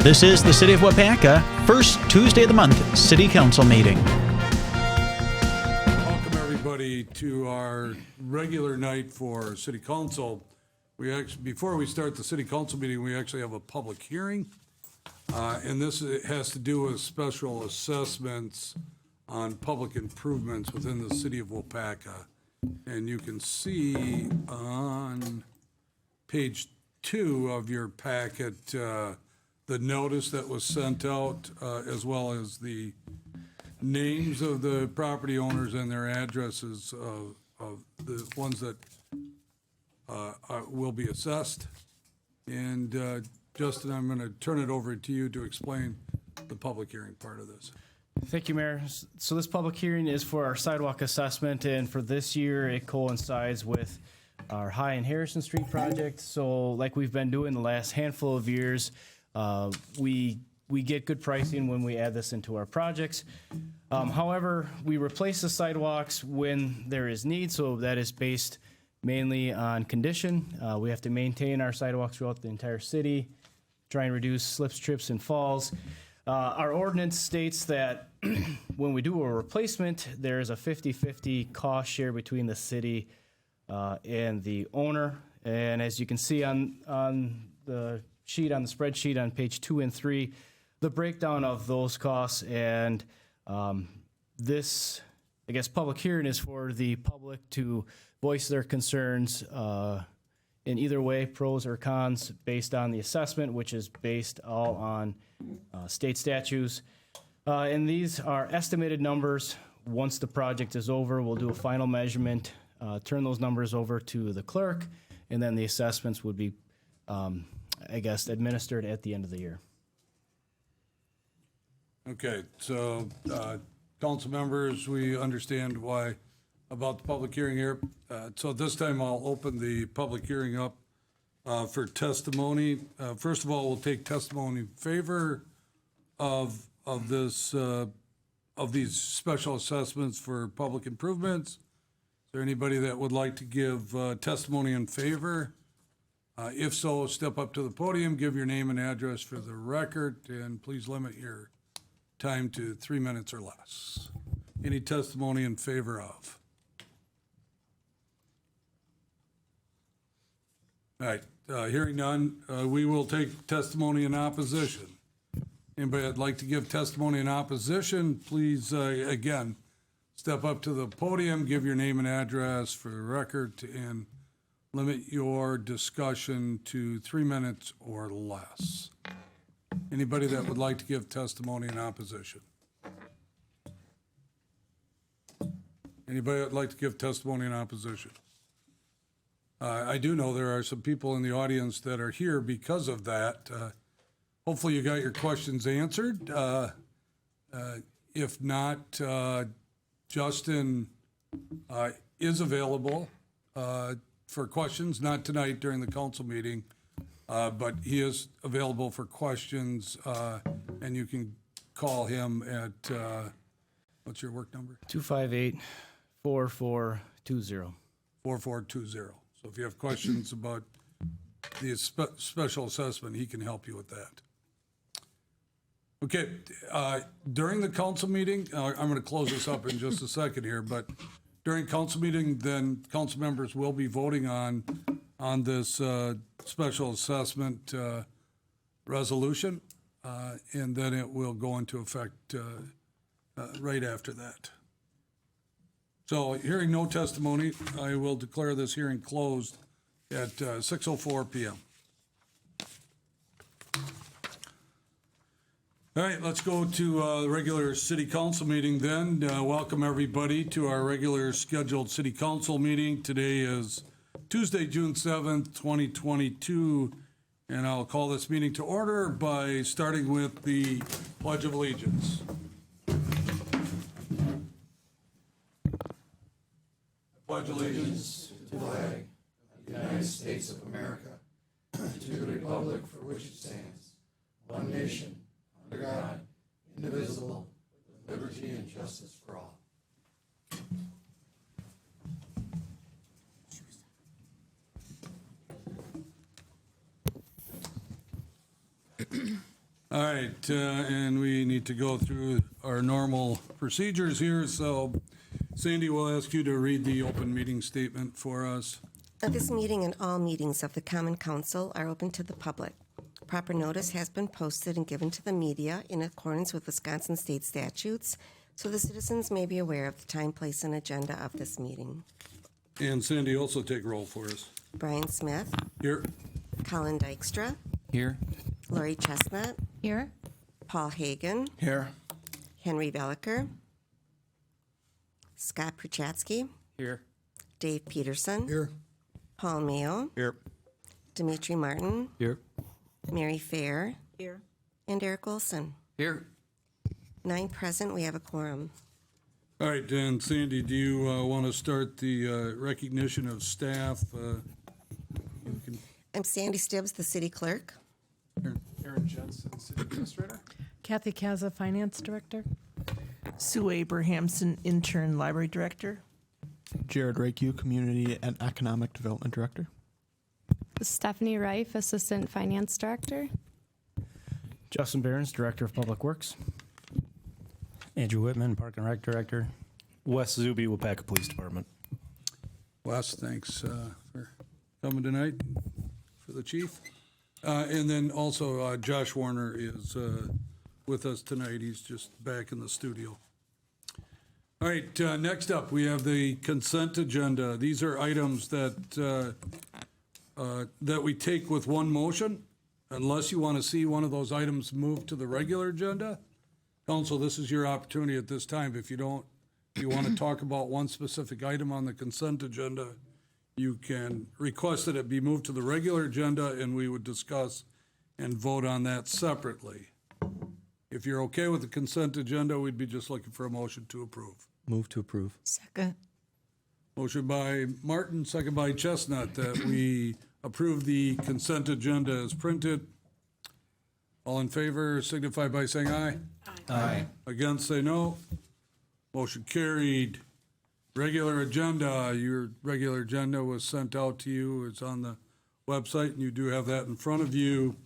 This is the City of Waupaca, first Tuesday of the month, City Council meeting. Welcome everybody to our regular night for City Council. Before we start the City Council meeting, we actually have a public hearing. And this has to do with special assessments on public improvements within the City of Waupaca. And you can see on page 2 of your packet, the notice that was sent out, as well as the names of the property owners and their addresses of the ones that will be assessed. And Justin, I'm going to turn it over to you to explain the public hearing part of this. Thank you, Mayor. So this public hearing is for our sidewalk assessment, and for this year, it coincides with our High and Harrison Street project. So like we've been doing the last handful of years, we get good pricing when we add this into our projects. However, we replace the sidewalks when there is need, so that is based mainly on condition. We have to maintain our sidewalks throughout the entire city, try and reduce slips, trips, and falls. Our ordinance states that when we do a replacement, there is a 50-50 cost share between the city and the owner. And as you can see on the sheet, on the spreadsheet on page 2 and 3, the breakdown of those costs. And this, I guess, public hearing is for the public to voice their concerns in either way, pros or cons, based on the assessment, which is based all on state statutes. And these are estimated numbers. Once the project is over, we'll do a final measurement, turn those numbers over to the clerk, and then the assessments would be, I guess, administered at the end of the year. Okay, so council members, we understand why about the public hearing here. So this time I'll open the public hearing up for testimony. First of all, we'll take testimony in favor of this of these special assessments for public improvements. Is there anybody that would like to give testimony in favor? If so, step up to the podium, give your name and address for the record, and please limit your time to 3 minutes or less. Any testimony in favor of? All right, hearing none, we will take testimony in opposition. Anybody that'd like to give testimony in opposition, please, again, step up to the podium, give your name and address for the record, and limit your discussion to 3 minutes or less. Anybody that would like to give testimony in opposition? Anybody that'd like to give testimony in opposition? I do know there are some people in the audience that are here because of that. Hopefully you got your questions answered. If not, Justin is available for questions, not tonight during the council meeting, but he is available for questions, and you can call him at, what's your work number? 258-4420. 4420. So if you have questions about the special assessment, he can help you with that. Okay, during the council meeting, I'm going to close this up in just a second here, but during council meeting, then council members will be voting on this special assessment resolution, and then it will go into effect right after that. So hearing no testimony, I will declare this hearing closed at 6:04 p.m. All right, let's go to the regular city council meeting then. Welcome everybody to our regular scheduled city council meeting. Today is Tuesday, June 7th, 2022, and I'll call this meeting to order by starting with the Pledge of Allegiance. Pledge allegiance to the flag of the United States of America, to the republic for which it stands, one nation, under God, indivisible, with liberty and justice for all. All right, and we need to go through our normal procedures here, so Sandy will ask you to read the open meeting statement for us. This meeting and all meetings of the Common Council are open to the public. Proper notice has been posted and given to the media in accordance with Wisconsin state statutes, so the citizens may be aware of the time, place, and agenda of this meeting. And Sandy, also take roll for us. Brian Smith, Here. Colin Dykstra, Here. Lori Chestnut, Here. Paul Hagan, Here. Henry Bellicker, Scott Pruchatsky, Here. Dave Peterson, Here. Paul Mayo, Here. Dimitri Martin, Here. Mary Fair, Here. and Eric Olson. Here. 9 present, we have a quorum. All right, and Sandy, do you want to start the recognition of staff? I'm Sandy Stibbs, the city clerk. Aaron Jensen, City Administrator. Kathy Kaza, Finance Director. Sue Abrahamson, Intern Library Director. Jared Rakeu, Community and Economic Development Director. Stephanie Reif, Assistant Finance Director. Justin Behrens, Director of Public Works. Andrew Whitman, Park and Rec Director. Wes Zuby, Waupaca Police Department. Wes, thanks for coming tonight for the chief. And then also Josh Warner is with us tonight. He's just back in the studio. All right, next up, we have the consent agenda. These are items that we take with one motion, unless you want to see one of those items moved to the regular agenda. Council, this is your opportunity at this time. If you want to talk about one specific item on the consent agenda, you can request that it be moved to the regular agenda and we would discuss and vote on that separately. If you're okay with the consent agenda, we'd be just looking for a motion to approve. Move to approve. Second. Motion by Martin, second by Chestnut, that we approve the consent agenda as printed. All in favor signify by saying aye. Aye. Against, say no. Motion carried. Regular agenda, your regular agenda was sent out to you. It's on the website, and you do have that in front of you.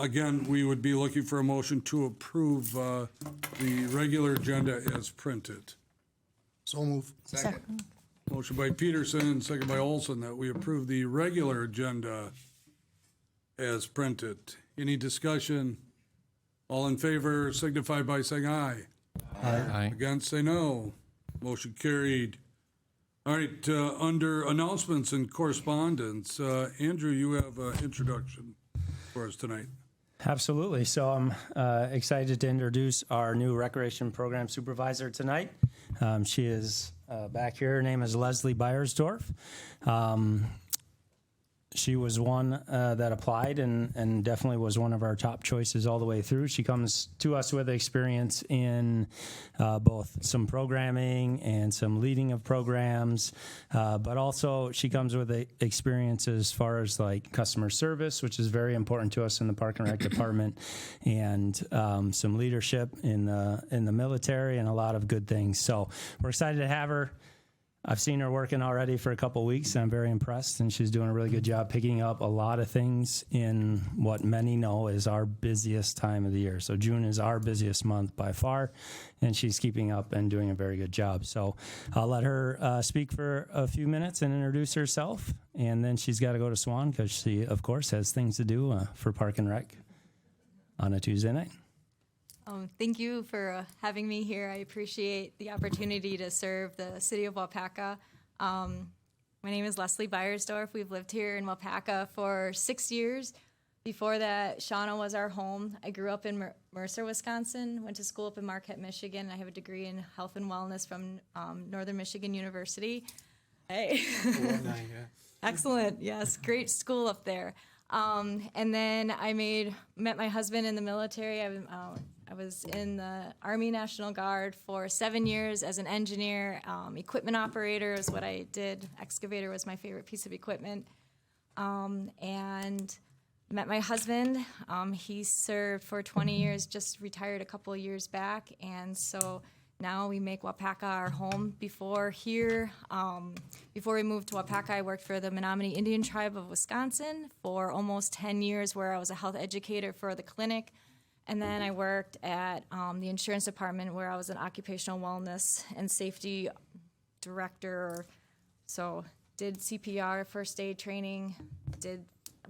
Again, we would be looking for a motion to approve the regular agenda as printed. So move. Second. Motion by Peterson, second by Olson, that we approve the regular agenda as printed. Any discussion? All in favor signify by saying aye. Aye. Against, say no. Motion carried. All right, under announcements and correspondence, Andrew, you have an introduction for us tonight. Absolutely. So I'm excited to introduce our new recreation program supervisor tonight. She is back here. Her name is Leslie Beiersdorf. She was one that applied and definitely was one of our top choices all the way through. She comes to us with experience in both some programming and some leading of programs, but also she comes with experience as far as like customer service, which is very important to us in the Park and Rec department, and some leadership in the military and a lot of good things. So we're excited to have her. I've seen her working already for a couple of weeks, and I'm very impressed, and she's doing a really good job picking up a lot of things in what many know is our busiest time of the year. So June is our busiest month by far, and she's keeping up and doing a very good job. So I'll let her speak for a few minutes and introduce herself, and then she's got to go to Swan because she, of course, has things to do for Park and Rec on a Tuesday night. Thank you for having me here. I appreciate the opportunity to serve the city of Waupaca. My name is Leslie Beiersdorf. We've lived here in Waupaca for 6 years. Before that, Shauna was our home. I grew up in Mercer, Wisconsin, went to school up in Marquette, Michigan. I have a degree in health and wellness from Northern Michigan University. Hey. Excellent. Yes, great school up there. And then I met my husband in the military. I was in the Army National Guard for 7 years as an engineer. Equipment operator is what I did. Excavator was my favorite piece of equipment. And met my husband. He served for 20 years, just retired a couple of years back. And so now we make Waupaca our home. Before we moved to Waupaca, I worked for the Menominee Indian Tribe of Wisconsin for almost 10 years, where I was a health educator for the clinic. And then I worked at the insurance department where I was an occupational wellness and safety director. So did CPR, first aid training, did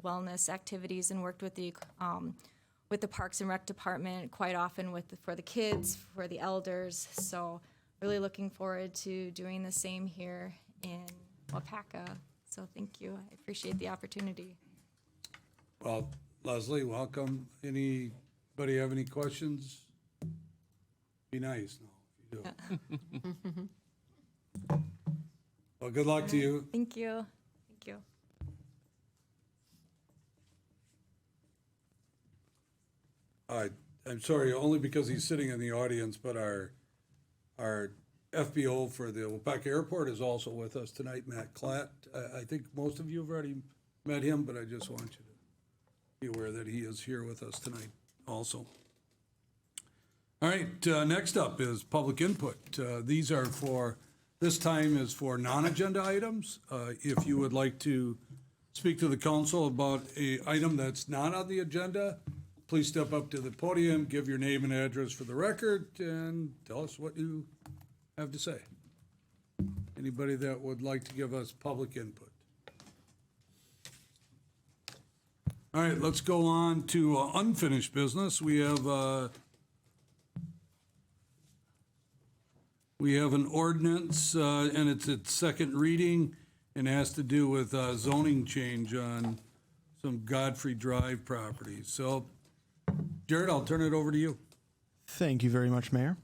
wellness activities, and worked with the Parks and Rec department quite often for the kids, for the elders. So really looking forward to doing the same here in Waupaca. So thank you. I appreciate the opportunity. Well, Leslie, welcome. Anybody have any questions? Be nice. No, if you do. Well, good luck to you. Thank you. Thank you. I'm sorry, only because he's sitting in the audience, but our FBO for the Waupaca Airport is also with us tonight, Matt Klatt. I think most of you have already met him, but I just want you to be aware that he is here with us tonight also. All right, next up is public input. These are this time is for non-agenda items. If you would like to speak to the council about an item that's not on the agenda, please step up to the podium, give your name and address for the record, and tell us what you have to say. Anybody that would like to give us public input? All right, let's go on to unfinished business. We have an ordinance, and it's its second reading, and has to do with zoning change on some Godfrey Drive properties. So, Jared, I'll turn it over to you. Thank you very much, Mayor.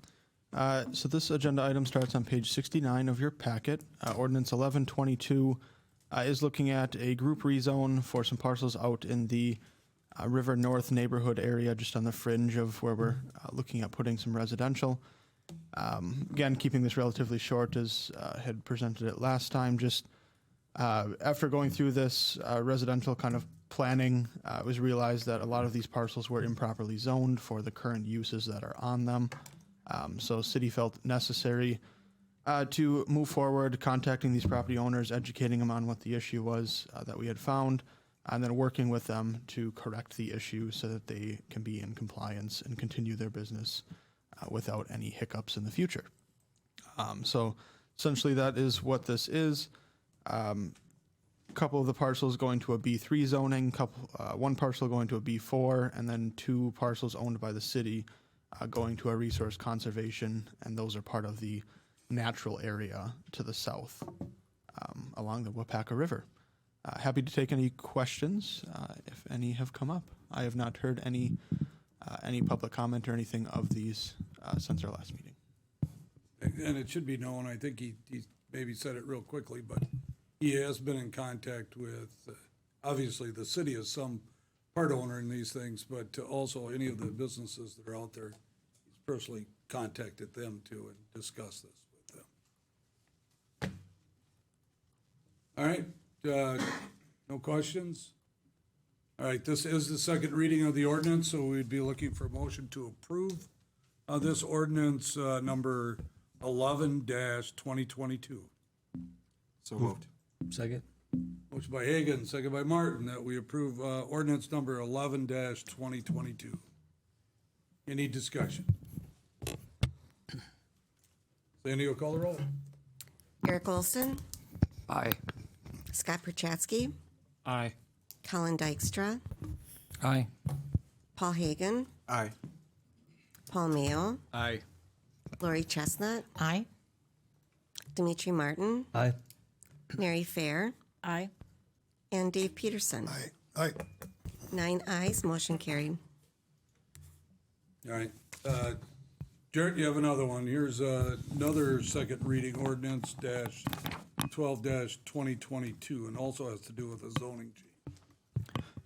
So this agenda item starts on page 69 of your packet. Ordinance 1122 is looking at a group rezone for some parcels out in the River North neighborhood area, just on the fringe of where we're looking at putting some residential. Again, keeping this relatively short as had presented it last time, just after going through this residential kind of planning, it was realized that a lot of these parcels were improperly zoned for the current uses that are on them. So city felt necessary to move forward, contacting these property owners, educating them on what the issue was that we had found, and then working with them to correct the issue so that they can be in compliance and continue their business without any hiccups in the future. So essentially that is what this is. Couple of the parcels going to a B3 zoning, one parcel going to a B4, and then two parcels owned by the city going to a resource conservation, and those are part of the natural area to the south along the Waupaca River. Happy to take any questions if any have come up. I have not heard any public comment or anything of these since our last meeting. And it should be known, I think he maybe said it real quickly, but he has been in contact with, obviously, the city is some part owner in these things, but also any of the businesses that are out there, he's personally contacted them too and discussed this with them. All right, no questions? All right, this is the second reading of the ordinance, so we'd be looking for a motion to approve this ordinance number 11-2022. So moved. Second. Motion by Hagan, second by Martin, that we approve ordinance number 11-2022. Any discussion? Sandy will call the roll. Eric Olson, Aye. Scott Perchatsky, Aye. Colin Dykstra, Aye. Paul Hagan, Aye. Paul Mayo, Aye. Lori Chestnut, Aye. Dimitri Martin, Aye. Mary Fair, Aye. and Dave Peterson. Aye. 9 ayes, motion carried. All right. Jared, you have another one. Here's another second reading ordinance 12-2022, and also has to do with a zoning change.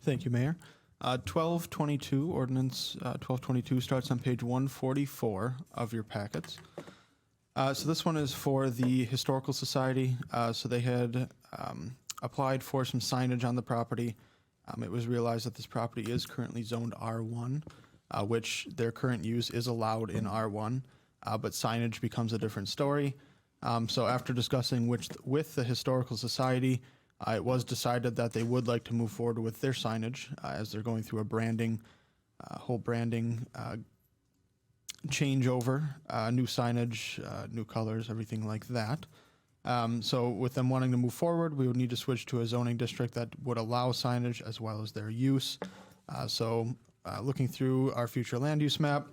Thank you, Mayor. 1222, ordinance 1222 starts on page 144 of your packets. So this one is for the Historical Society. So they had applied for some signage on the property. It was realized that this property is currently zoned R1, which their current use is allowed in R1, but signage becomes a different story. So after discussing with the Historical Society, it was decided that they would like to move forward with their signage as they're going through a branding whole branding changeover, new signage, new colors, everything like that. So with them wanting to move forward, we would need to switch to a zoning district that would allow signage as well as their use. Looking through our future land use map,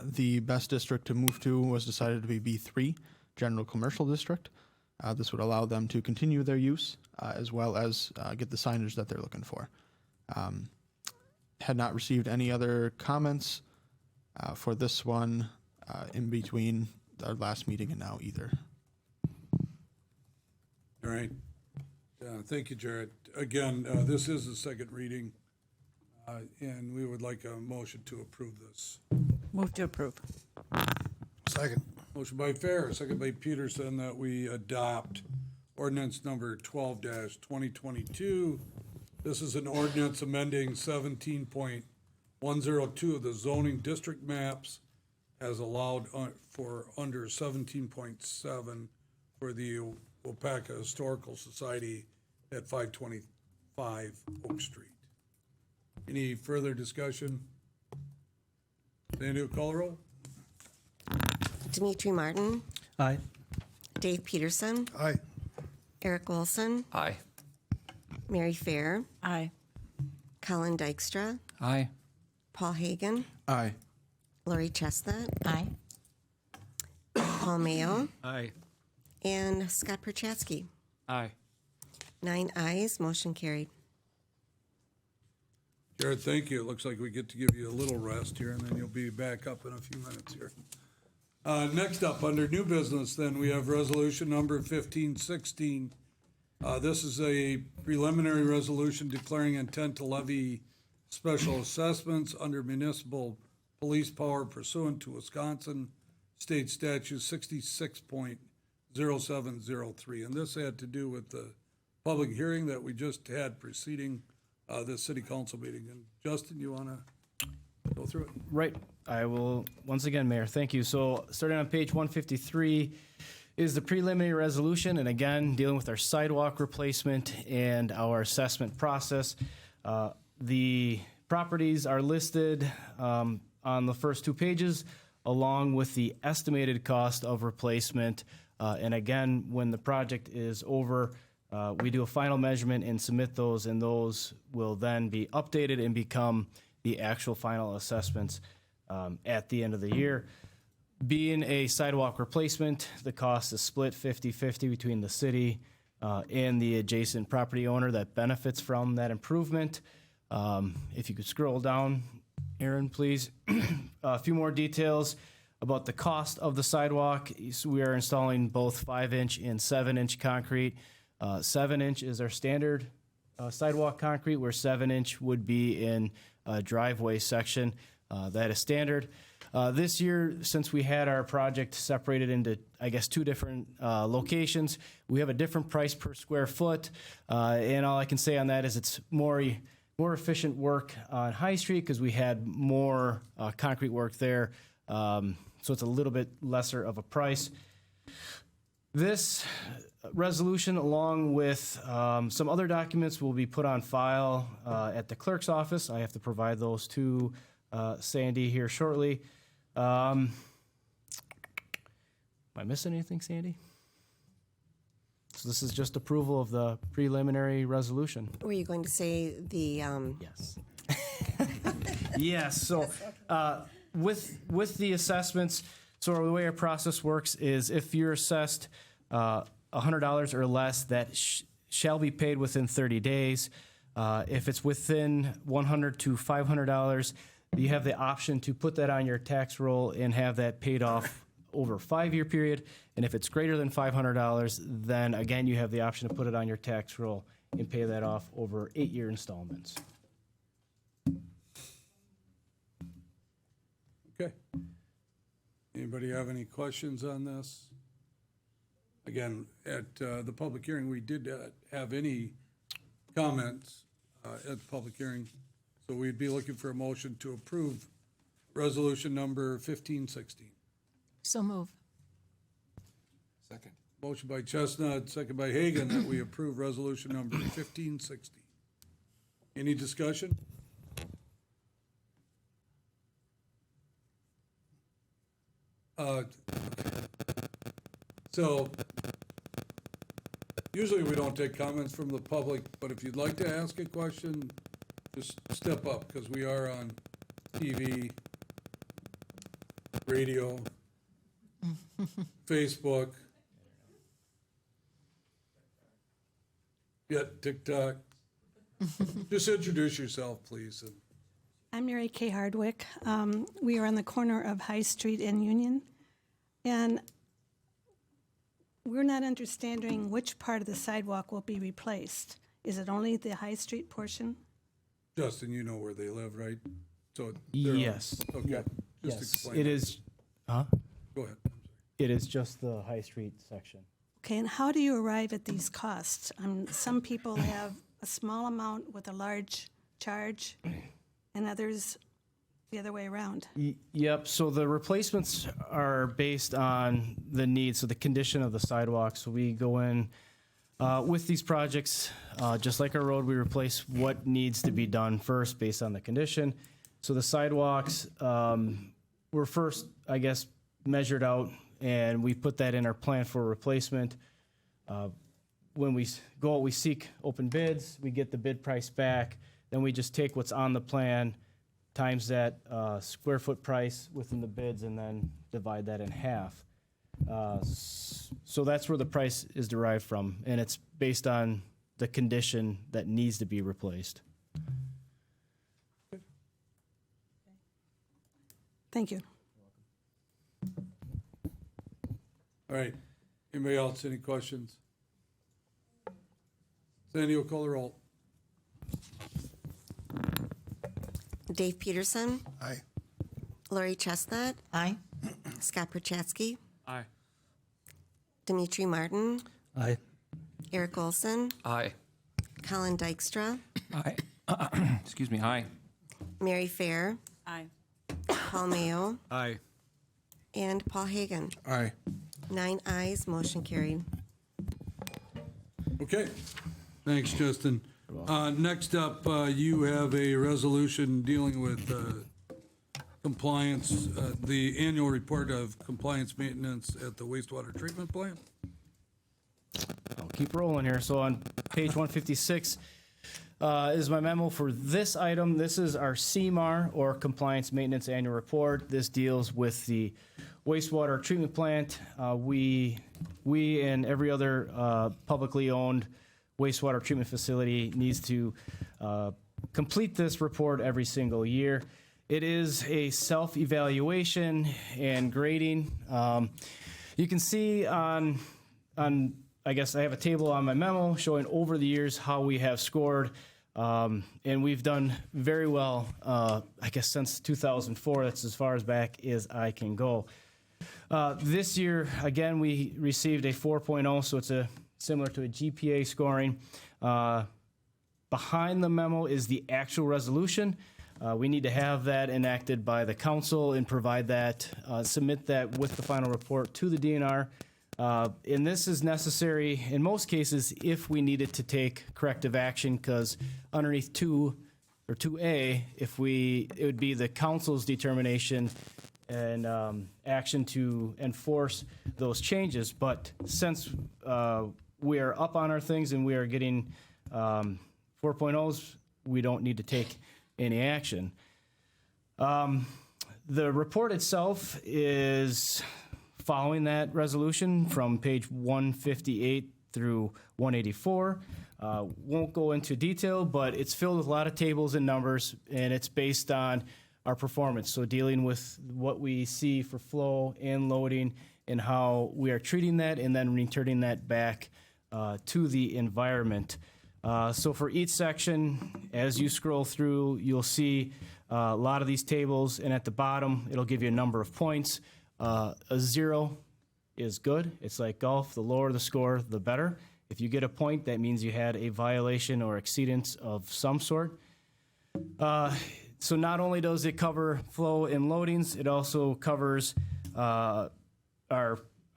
the best district to move to was decided to be B3, General Commercial District. This would allow them to continue their use as well as get the signage that they're looking for. Had not received any other comments for this one in between our last meeting and now either. All right. Thank you, Jared. Again, this is the second reading, and we would like a motion to approve this. Move to approve. Second. Motion by Fair, second by Peterson, that we adopt ordinance number 12-2022. This is an ordinance amending 17.102 of the zoning district maps as allowed for under 17.7 for the Waupaca Historical Society at 525 Oak Street. Any further discussion? Sandy, will call the roll? Dimitri Martin, Aye. Dave Peterson, Aye. Eric Olson, Aye. Mary Fair, Aye. Colin Dykstra, Aye. Paul Hagan, Aye. Lori Chestnut, Aye. Paul Mayo, Aye. and Scott Perchatsky. Aye. 9 ayes, motion carried. Jared, thank you. It looks like we get to give you a little rest here, and then you'll be back up in a few minutes here. Next up, under new business, then, we have resolution number 1516. This is a preliminary resolution declaring intent to levy special assessments under municipal police power pursuant to Wisconsin State Statute 66.0703. And this had to do with the public hearing that we just had preceding this city council meeting. And Justin, you want to go through it? Right. I will, once again, Mayor, thank you. So starting on page 153 is the preliminary resolution, and again, dealing with our sidewalk replacement and our assessment process. The properties are listed on the first 2 pages, along with the estimated cost of replacement. And again, when the project is over, we do a final measurement and submit those, and those will then be updated and become the actual final assessments at the end of the year. Being a sidewalk replacement, the cost is split 50-50 between the city and the adjacent property owner that benefits from that improvement. If you could scroll down, Aaron, please. A few more details about the cost of the sidewalk. So we are installing both 5-inch and 7-inch concrete. 7-inch is our standard sidewalk concrete, where 7-inch would be in a driveway section. That is standard. This year, since we had our project separated into, I guess, 2 different locations, we have a different price per square foot. And all I can say on that is it's more efficient work on High Street because we had more concrete work there. So it's a little bit lesser of a price. This resolution, along with some other documents, will be put on file at the clerk's office. I have to provide those to Sandy here shortly. Am I missing anything, Sandy? So this is just approval of the preliminary resolution. Were you going to say the, Yes. Yes, so with the assessments, so the way our process works is if you're assessed $100 or less, that shall be paid within 30 days. If it's within $100 to $500, you have the option to put that on your tax roll and have that paid off over a 5-year period. And if it's greater than $500, then again, you have the option to put it on your tax roll and pay that off over 8-year installments. Okay. Anybody have any questions on this? Again, at the public hearing, we did have any comments at the public hearing. So we'd be looking for a motion to approve resolution number 1516. So move. Second. Motion by Chestnut, second by Hagan, that we approve resolution number 1516. Any discussion? So usually we don't take comments from the public, but if you'd like to ask a question, just step up, because we are on TV, radio, Facebook, TikTok. Just introduce yourself, please. I'm Mary Kay Hardwick. We are on the corner of High Street and Union, and we're not understanding which part of the sidewalk will be replaced. Is it only the High Street portion? Justin, you know where they live, right? So they're Yes. Okay. Just Yes, explain. it is. Huh? Go ahead. It is just the High Street section. Okay, and how do you arrive at these costs? Some people have a small amount with a large charge, and others the other way around. Yep. So the replacements are based on the needs, so the condition of the sidewalk. So we go in with these projects, just like our road, we replace what needs to be done first based on the condition. So the sidewalks were first, I guess, measured out, and we put that in our plan for replacement. When we go out, we seek open bids, we get the bid price back, then we just take what's on the plan, times that square foot price within the bids, and then divide that in half. So that's where the price is derived from, and it's based on the condition that needs to be replaced. Thank you. All right. Anybody else, any questions? Sandy, will call the roll. Dave Peterson, Aye. Lori Chestnut, Aye. Scott Perchatsky, Aye. Dimitri Martin, Aye. Eric Olson, Aye. Colin Dykstra, Aye. Excuse me, aye. Mary Fair, Aye. Paul Mayo, Aye. and Paul Hagan. Aye. 9 ayes, motion carried. Okay. Thanks, Justin. Next up, you have a resolution dealing with compliance, the annual report of compliance maintenance at the wastewater treatment plant. I'll keep rolling here. So on page 156 is my memo for this item. This is our CMAR, or Compliance Maintenance Annual Report. This deals with the wastewater treatment plant. We and every other publicly owned wastewater treatment facility needs to complete this report every single year. It is a self-evaluation and grading. You can see on I guess I have a table on my memo showing over the years how we have scored, and we've done very well, I guess since 2004. That's as far as back as I can go. This year, again, we received a 4.0, so it's similar to a GPA scoring. Behind the memo is the actual resolution. We need to have that enacted by the council and provide that, submit that with the final report to the DNR. And this is necessary in most cases if we needed to take corrective action, because underneath 2 or 2A, it would be the council's determination and action to enforce those changes. But since we are up on our things and we are getting 4.0s, we don't need to take any action. The report itself is following that resolution from page 158 through 184. Won't go into detail, but it's filled with a lot of tables and numbers, and it's based on our performance. So dealing with what we see for flow and loading and how we are treating that and then returning that back to the environment. So for each section, as you scroll through, you'll see a lot of these tables, and at the bottom, it'll give you a number of points. A 0 is good. It's like golf. The lower the score, the better. If you get a point, that means you had a violation or exceedance of some sort. So not only does it cover flow and loadings, it also covers our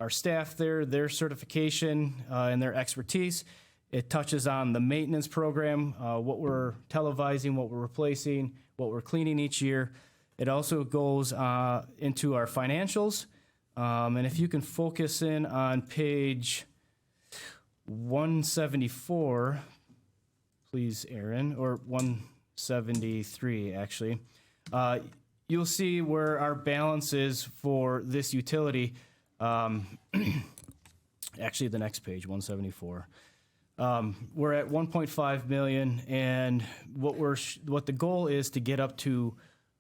staff there, their certification and their expertise. It touches on the maintenance program, what we're televising, what we're replacing, what we're cleaning each year. It also goes into our financials, And if you can focus in on page 174, please, Aaron, or 173, actually. You'll see where our balance is for this utility. Actually, the next page, 174. We're at 1.5 million, and what the goal is to get up to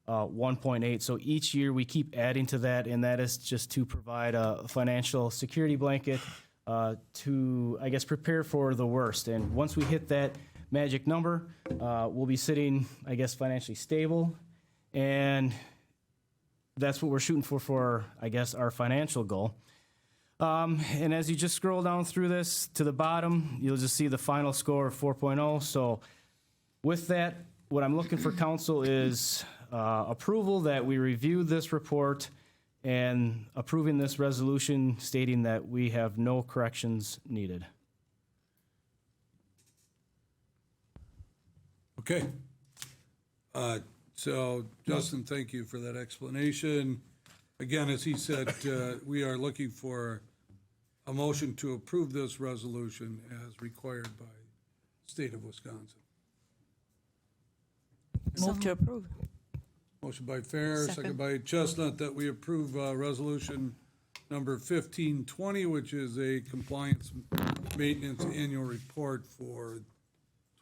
1.8. So each year we keep adding to that, and that is just to provide a financial security blanket to, I guess, prepare for the worst. And once we hit that magic number, we'll be sitting, I guess, financially stable, and that's what we're shooting for, I guess, our financial goal. And as you just scroll down through this to the bottom, you'll just see the final score of 4.0. So with that, what I'm looking for council is approval that we review this report and approving this resolution stating that we have no corrections needed. Okay. So, Justin, thank you for that explanation. Again, as he said, we are looking for a motion to approve this resolution as required by the state of Wisconsin. Move to approve. Motion by Fair, second by Chestnut, that we approve resolution number 1520, which is a compliance maintenance annual report for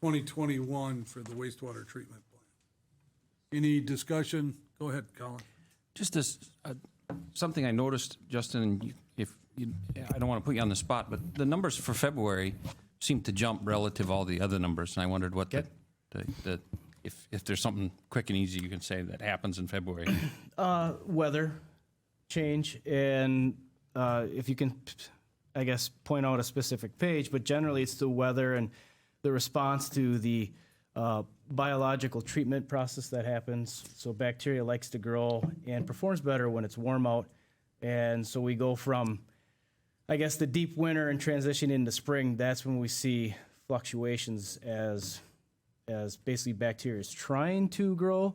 2021 for the wastewater treatment plant. Any discussion? Go ahead, Colin. Just as something I noticed, Justin, and I don't want to put you on the spot, but the numbers for February seem to jump relative to all the other numbers, and I wondered what if there's something quick and easy you can say that happens in February. Weather change, and if you can, I guess, point out a specific page, but generally it's the weather and the response to the biological treatment process that happens. So bacteria likes to grow and performs better when it's warm out. And so we go from, I guess, the deep winter and transition into spring. That's when we see fluctuations as basically bacteria is trying to grow.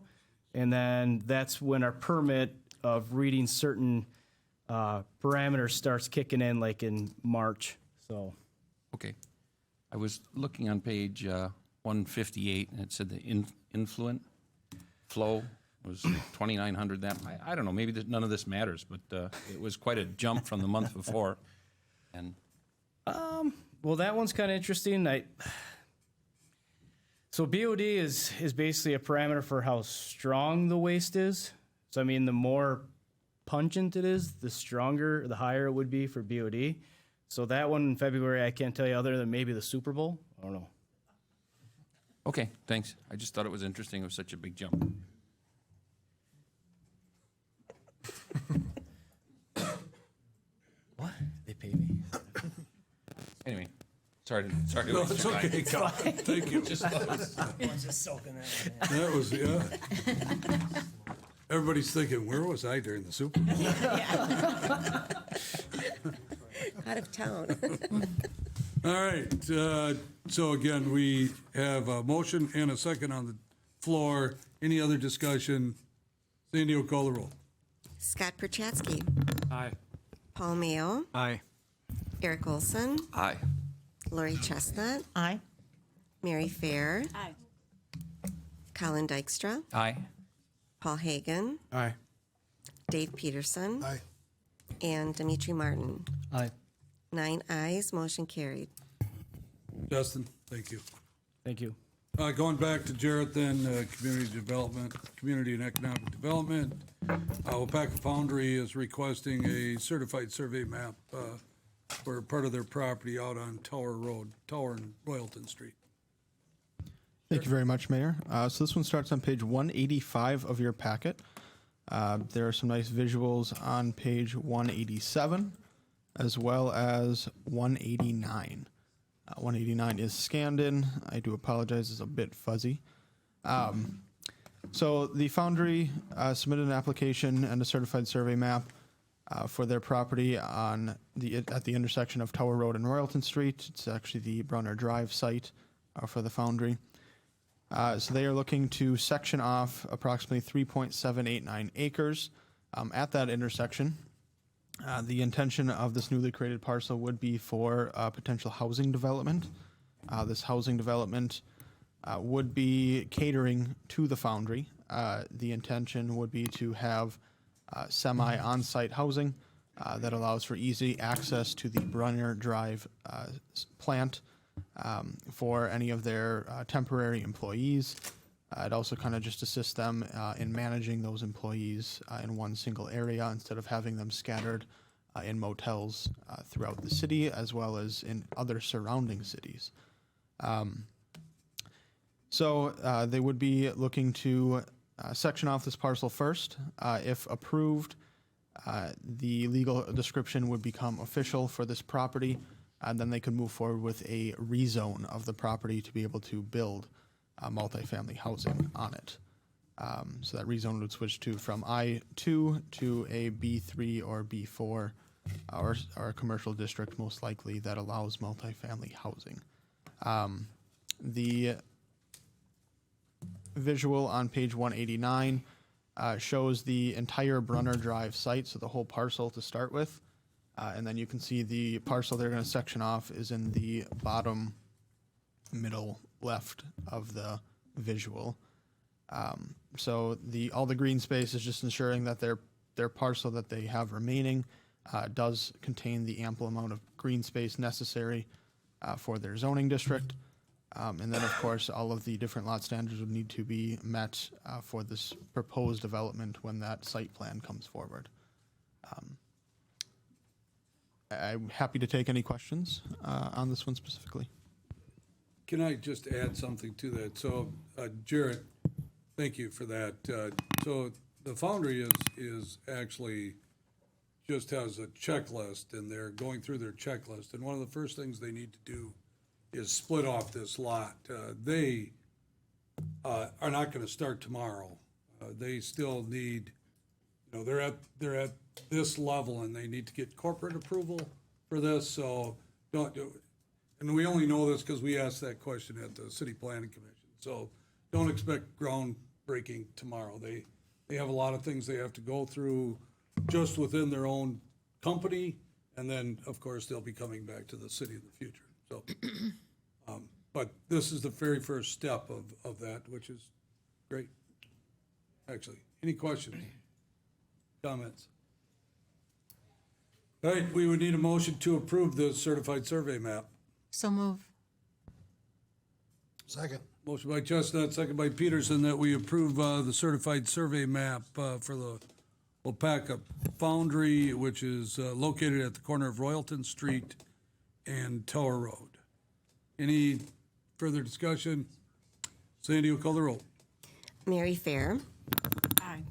And then that's when our permit of reading certain parameters starts kicking in, like in March. So, Okay. I was looking on page 158, and it said the influent flow was 2,900. That I don't know. Maybe none of this matters, but it was quite a jump from the month before. And well, that one's kind of interesting. So BOD is basically a parameter for how strong the waste is. So I mean, the more pungent it is, the stronger, the higher it would be for BOD. So that one in February, I can't tell you other than maybe the Super Bowl. I don't know. okay, thanks. I just thought it was interesting. It was such a big jump. What? They pay me? Anyway, sorry to No, waste it's your time. okay, Colin. Thank you. Just soaking that. That was, yeah. Everybody's thinking, where was I during the Super Bowl? Out of town. All right, so again, we have a motion and a second on the floor. Any other discussion? Sandy will call the roll. Scott Perchatsky. Aye. Paul Mayo. Aye. Eric Olson. Aye. Lori Chestnut. Aye. Mary Fair. Aye. Colin Dykstra. Aye. Paul Hagan. Aye. Dave Peterson. Aye. And Dimitri Martin. Aye. 9 ayes, motion carried. Justin, thank you. Thank you. Going back to Jarrett then, Community and Economic Development. Waupaca Foundry is requesting a certified survey map for part of their property out on Tower and Royalton Street. Thank you very much, Mayor. So this one starts on page 185 of your packet. There are some nice visuals on page 187, as well as 189. 189 is scanned in. I do apologize, it's a bit fuzzy. So the Foundry submitted an application and a certified survey map for their property at the intersection of Tower Road and Royalton Street. It's actually the Brunner Drive site for the Foundry. So they are looking to section off approximately 3.789 acres at that intersection The intention of this newly created parcel would be for potential housing development. This housing development would be catering to the foundry. The intention would be to have semi-on-site housing that allows for easy access to the Brunner Drive plant for any of their temporary employees. It also kind of just assists them in managing those employees in one single area instead of having them scattered in motels throughout the city as well as in other surrounding cities. So they would be looking to section off this parcel first. If approved, the legal description would become official for this property, and then they could move forward with a rezone of the property to be able to build multifamily housing on it. So that rezone would switch from I-2 to a B3 or B4, or a commercial district most likely that allows multifamily housing. The visual on page 189 shows the entire Brunner Drive site, so the whole parcel to start with. And then you can see the parcel they're going to section off is in the bottom middle left of the visual. So all the green space is just ensuring that their parcel that they have remaining does contain the ample amount of green space necessary for their zoning district. And then, of course, all of the different lot standards would need to be met for this proposed development when that site plan comes forward. I'm happy to take any questions on this one specifically. Can I just add something to that? So, Jarrett, thank you for that. So the foundry is actually just has a checklist, and they're going through their checklist. And one of the first things they need to do is split off this lot. They are not going to start tomorrow. They still need, they're at this level, and they need to get corporate approval for this. So don't do it. And we only know this because we asked that question at the City Planning Commission. So don't expect groundbreaking tomorrow. They have a lot of things they have to go through just within their own company, and then, of course, they'll be coming back to the city in the future. So, but this is the very first step of that, which is great. Actually, any questions, comments? All right, we would need a motion to approve the certified survey map. So move. Second. Motion by Chestnut, second by Peterson, that we approve the certified survey map for the Waupaca Foundry, which is located at the corner of Royalton Street and Tower Road. Any further discussion? Sandy will call the roll. Mary Fair, Aye.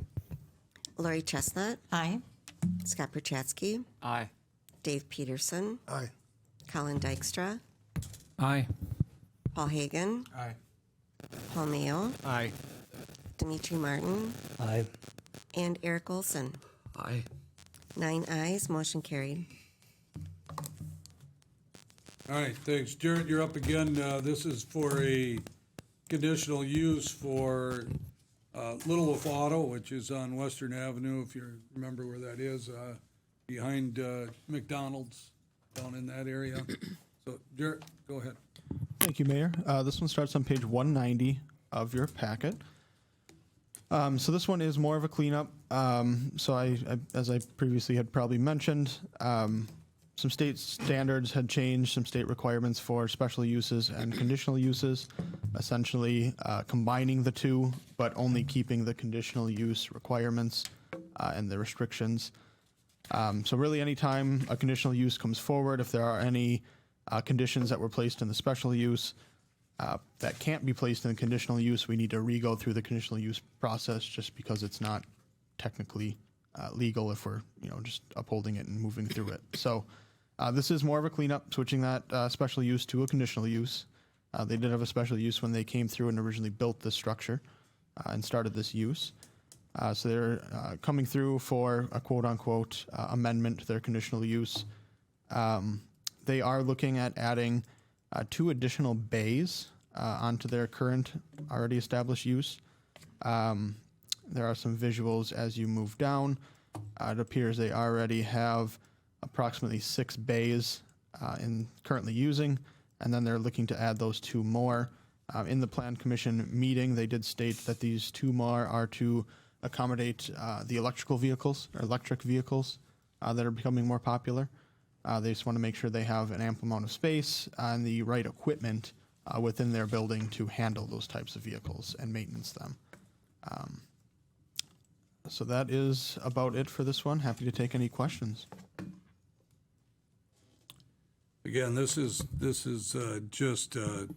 Lori Chestnut, Aye. Scott Perchatsky, Aye. Dave Peterson, Aye. Colin Dykstra, Aye. Paul Hagan, Aye. Paul Mayo, Aye. Dimitri Martin, Aye. and Eric Olson. Aye. 9 ayes, motion carried. All right, thanks. Jarrett, you're up again. This is for a conditional use for Little Waupaca, which is on Western Avenue, if you remember where that is, behind McDonald's, down in that area. So, Jarrett, go ahead. Thank you, Mayor. This one starts on page 190 of your packet. So this one is more of a cleanup. So I, as I previously had probably mentioned, some state standards had changed, some state requirements for special uses and conditional uses, essentially combining the two, but only keeping the conditional use requirements and the restrictions. So really anytime a conditional use comes forward, if there are any conditions that were placed in the special use that can't be placed in the conditional use, we need to re-go through the conditional use process just because it's not technically legal if we're, just upholding it and moving through it. So this is more of a cleanup, switching that special use to a conditional use. They did have a special use when they came through and originally built this structure and started this use. So they're coming through for a quote-unquote amendment to their conditional use. They are looking at adding 2 additional bays onto their current already established use. There are some visuals as you move down. It appears they already have approximately 6 bays currently using, and then they're looking to add those 2 more. In the Plan Commission meeting, they did state that these 2 more are to accommodate the electric vehicles that are becoming more popular. They just want to make sure they have an ample amount of space and the right equipment within their building to handle those types of vehicles and maintenance them. So that is about it for this one. Happy to take any questions. Again, this is just a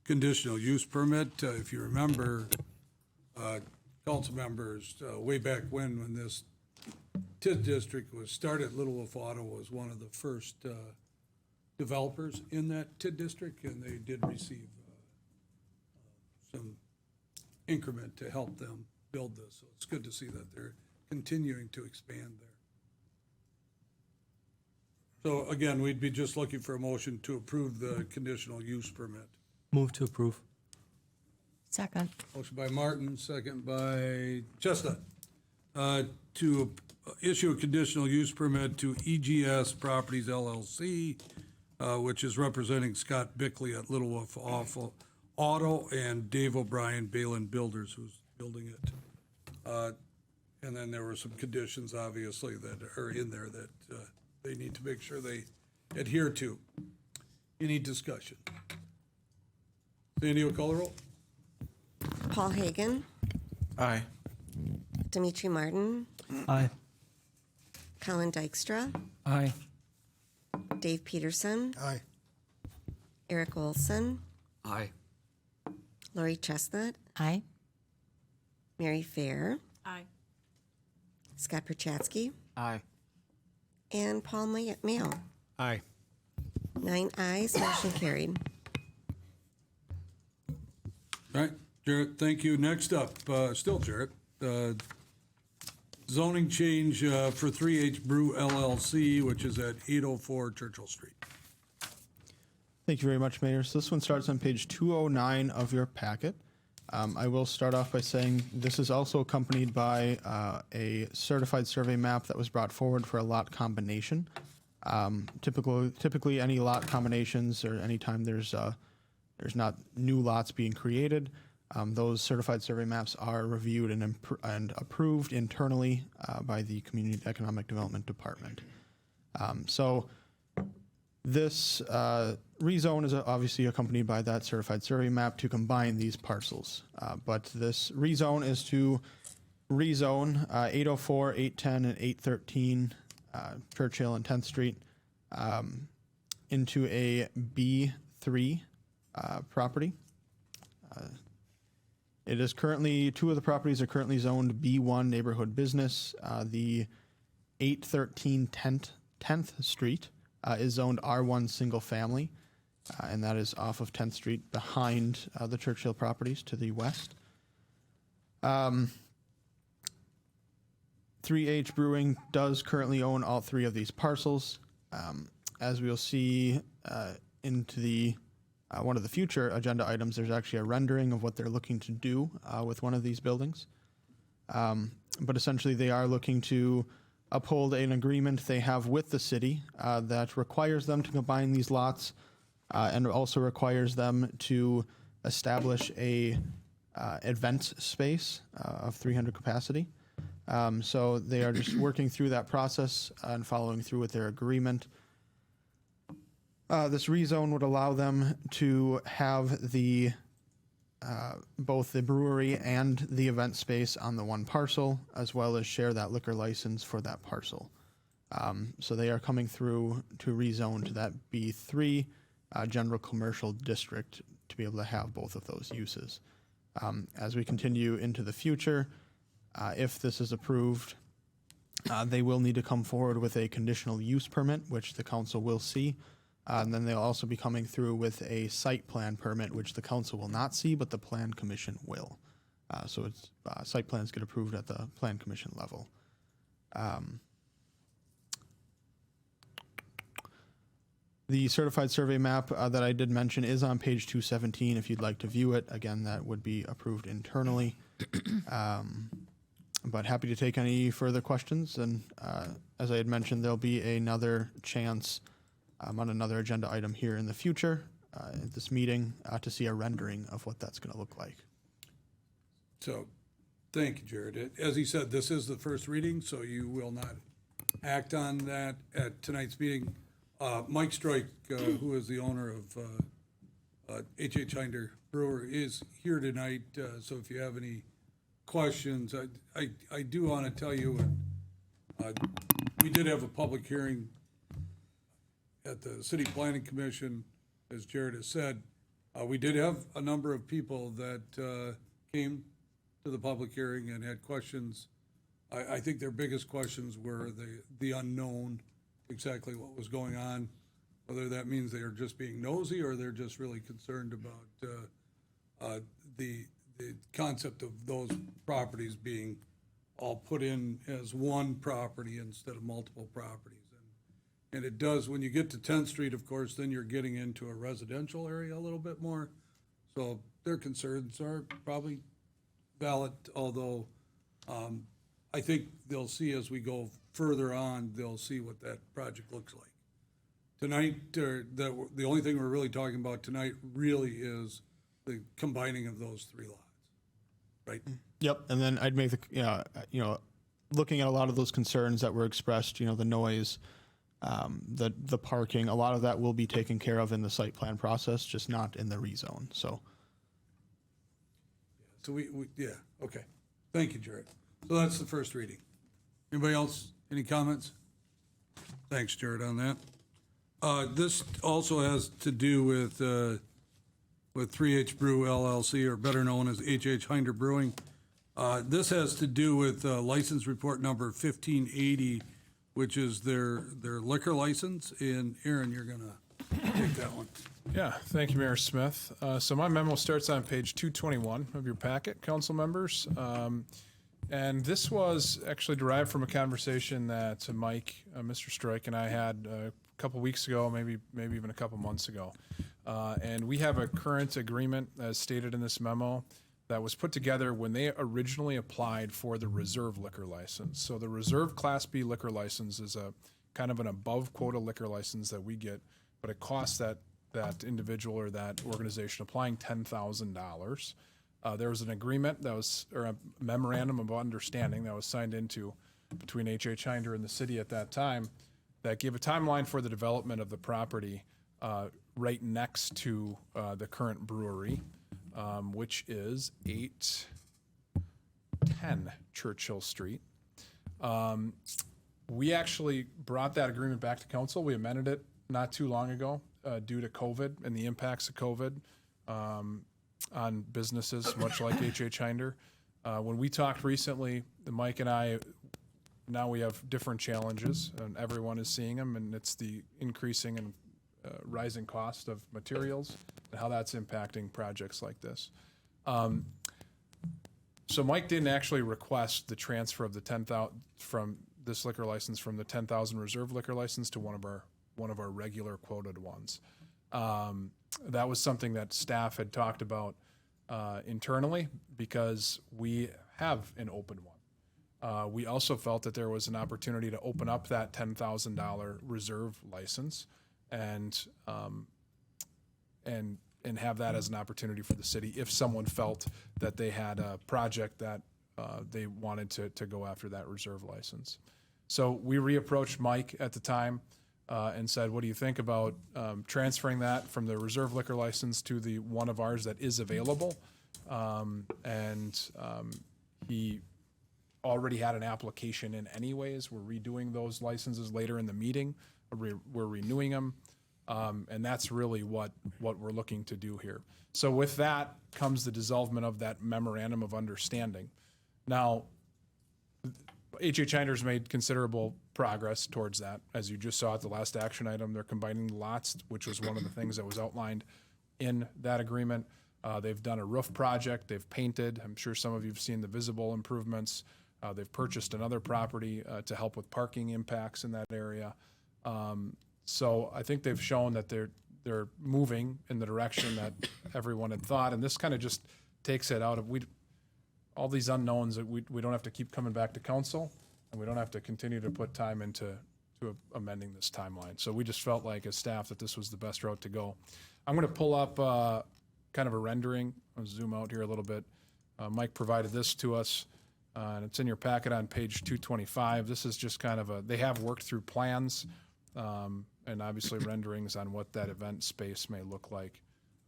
conditional use permit. If you remember, council members, way back when this TID district was started, Little Waupaca was one of the first developers in that TID district, and they did receive some increment to help them build this. So it's good to see that they're continuing to expand there. So again, we'd be just looking for a motion to approve the conditional use permit. Move to approve. Second. Motion by Martin, second by Chestnut, to issue a conditional use permit to EGS Properties LLC, which is representing Scott Bickley at Little Wolf Auto and Dave O'Brien Balin Builders, who's building it. And then there were some conditions, obviously, that are in there that they need to make sure they adhere to. Any discussion? Sandy, will call the roll? Paul Hagan, Aye. Dimitri Martin, Aye. Colin Dykstra, Aye. Dave Peterson, Aye. Eric Olson, Aye. Lori Chestnut, Aye. Mary Fair, Aye. Scott Perchatsky, Aye. and Paul Mayo. Aye. 9 ayes, motion carried. All right, Jarrett, thank you. Next up, still Jarrett, zoning change for 3H Brew LLC, which is at 804 Churchill Street. Thank you very much, Mayor. So this one starts on page 209 of your packet. I will start off by saying this is also accompanied by a certified survey map that was brought forward for a lot combination. Typically, any lot combinations or anytime there's not new lots being created, those certified survey maps are reviewed and approved internally by the Community Economic Development Department. So this rezone is obviously accompanied by that certified survey map to combine these parcels. But this rezone is to rezone 804, 810, and 813 Churchill and 10th Street into a B3 property. It is currently, 2 of the properties are currently zoned B1 neighborhood business. The 813 10th Street is zoned R1 single family, and that is off of 10th Street behind the Churchill properties to the west. 3H Brewing does currently own all 3 of these parcels. As we'll see into the one of the future agenda items, there's actually a rendering of what they're looking to do with one of these buildings. But essentially they are looking to uphold an agreement they have with the city that requires them to combine these lots and also requires them to establish a event space of 300 capacity. So they are just working through that process and following through with their agreement. This rezone would allow them to have the both the brewery and the event space on the one parcel, as well as share that liquor license for that parcel. So they are coming through to rezone to that B3 general commercial district to be able to have both of those uses. As we continue into the future, if this is approved, they will need to come forward with a conditional use permit, which the council will see. And then they'll also be coming through with a site plan permit, which the council will not see, but the plan commission will. So it's site plans get approved at the plan commission level. The certified survey map that I did mention is on page 217. If you'd like to view it, again, that would be approved internally. But happy to take any further questions. And as I had mentioned, there'll be another chance on another agenda item here in the future at this meeting to see a rendering of what that's going to look like. So, thank you, Jared. As he said, this is the first reading, so you will not act on that at tonight's meeting. Mike Stroik, who is the owner of H.H. Hinder Brewer, is here tonight, so if you have any questions, I do want to tell you, we did have a public hearing at the City Planning Commission, as Jared has said. We did have a number of people that came to the public hearing and had questions. I think their biggest questions were the unknown, exactly what was going on, whether that means they are just being nosy or they're just really concerned about the concept of those properties being all put in as one property instead of multiple properties. And it does, when you get to 10th Street, of course, then you're getting into a residential area a little bit more. So their concerns are probably valid, although I think they'll see as we go further on, they'll see what that project looks like. Tonight, the only thing we're really talking about tonight really is the combining of those three lots, right? Yep, and then I'd make the, looking at a lot of those concerns that were expressed, the noise, the parking, a lot of that will be taken care of in the site plan process, just not in the rezone, so. So we okay. Thank you, Jared. So that's the first reading. Anybody else, any comments? Thanks, Jared, on that. This also has to do with 3H Brew LLC, or better known as H.H. Hinder Brewing. This has to do with license report number 1580, which is their liquor license. And Aaron, you're gonna take that one. Yeah, thank you, Mayor Smith. So my memo starts on page 221 of your packet, council members. And this was actually derived from a conversation that Mike, Mr. Stroik, and I had a couple weeks ago, maybe even a couple months ago. And we have a current agreement, as stated in this memo, that was put together when they originally applied for the reserve liquor license. So the reserve Class B liquor license is a kind of an above quota liquor license that we get, but it costs that individual or that organization applying $10,000. There was an agreement or a memorandum of understanding that was signed into between H.H. Hinder and the city at that time that gave a timeline for the development of the property right next to the current brewery, which is 810 Churchill Street. We actually brought that agreement back to council. We amended it not too long ago due to COVID and the impacts of COVID on businesses, much like H.H. Hinder. When we talked recently, Mike and I, now we have different challenges, and everyone is seeing them, and it's the increasing and rising cost of materials and how that's impacting projects like this. So Mike didn't actually request the transfer of the 10,000 from this liquor license from the 10,000 reserve liquor license to one of our regular quoted ones. That was something that staff had talked about internally because we have an open one. We also felt that there was an opportunity to open up that $10,000 reserve license and have that as an opportunity for the city if someone felt that they had a project that they wanted to go after that reserve license. So we reapproached Mike at the time and said, what do you think about transferring that from the reserve liquor license to the one of ours that is available? He already had an application in anyways. We're redoing those licenses later in the meeting. We're renewing them. And that's really what we're looking to do here. So with that comes the dissolvement of that memorandum of understanding. Now, H.H. Hinder's made considerable progress towards that. As you just saw at the last action item, they're combining the lots, which was one of the things that was outlined in that agreement. They've done a roof project. They've painted. I'm sure some of you have seen the visible improvements. They've purchased another property to help with parking impacts in that area. So I think they've shown that they're moving in the direction that everyone had thought, and this kind of just takes it out of all these unknowns that we don't have to keep coming back to council, and we don't have to continue to put time into amending this timeline. So we just felt like as staff that this was the best route to go. I'm going to pull up kind of a rendering. I'll zoom out here a little bit. Mike provided this to us, and it's in your packet on page 225. This is just kind of they have worked through plans and obviously renderings on what that event space may look like.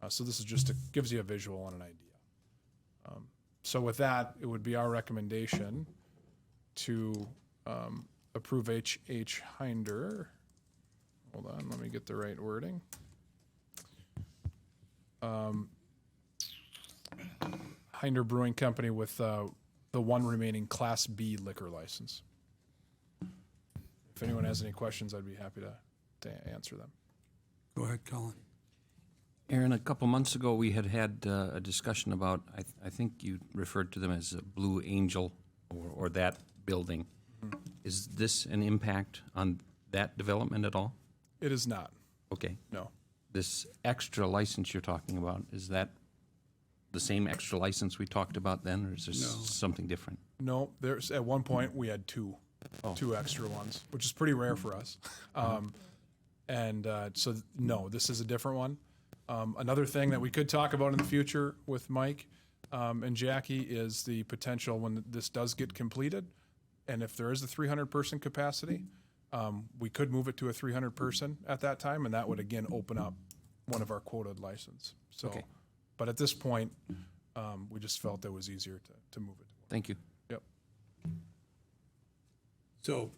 So this is just gives you a visual and an idea. So with that, it would be our recommendation to approve H.H. Hinder. Hold on, let me get the right wording. Hinder Brewing Company with the one remaining Class B liquor license. If anyone has any questions, I'd be happy to answer them. Go ahead, Colin. Aaron, a couple months ago, we had a discussion about, I think you referred to them as a Blue Angel or that building. Mm-hmm. Is this an impact on that development at all? It is not. Okay. No. This extra license you're talking about, is that the same extra license we talked about then, or is there something different? No, there's at one point we had two extra ones, which is pretty rare for us. So no, this is a different one. Another thing that we could talk about in the future with Mike and Jackie is the potential when this does get completed, and if there is a 300-person capacity, we could move it to a 300-person at that time, and that would again open up one of our quoted license. So, okay. But at this point, we just felt it was easier to move it. Thank you. Yep. So,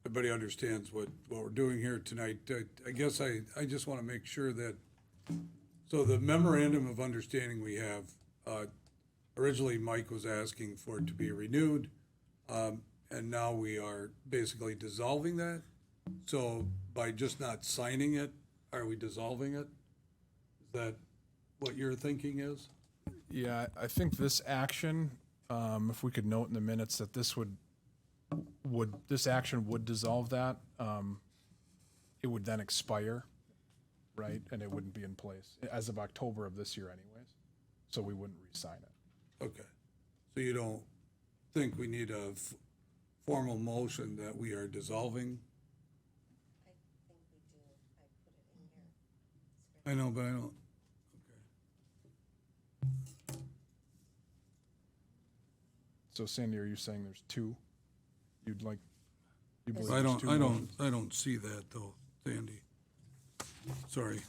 everybody understands what we're doing here tonight. I guess I just want to make sure that, so the memorandum of understanding we have, originally Mike was asking for it to be renewed, and now we are basically dissolving that. So by just not signing it, are we dissolving it? Is that what your thinking is? Yeah, I think this action, if we could note in the minutes that this this action would dissolve that, it would then expire, right? And it wouldn't be in place as of October of this year anyways. So we wouldn't re-sign it. Okay. So you don't think we need a formal motion that we are dissolving? I know, but I don't. Okay. So Sandy, are you saying there's two? You'd like? You believe I there's two I don't see that though, Sandy. Sorry.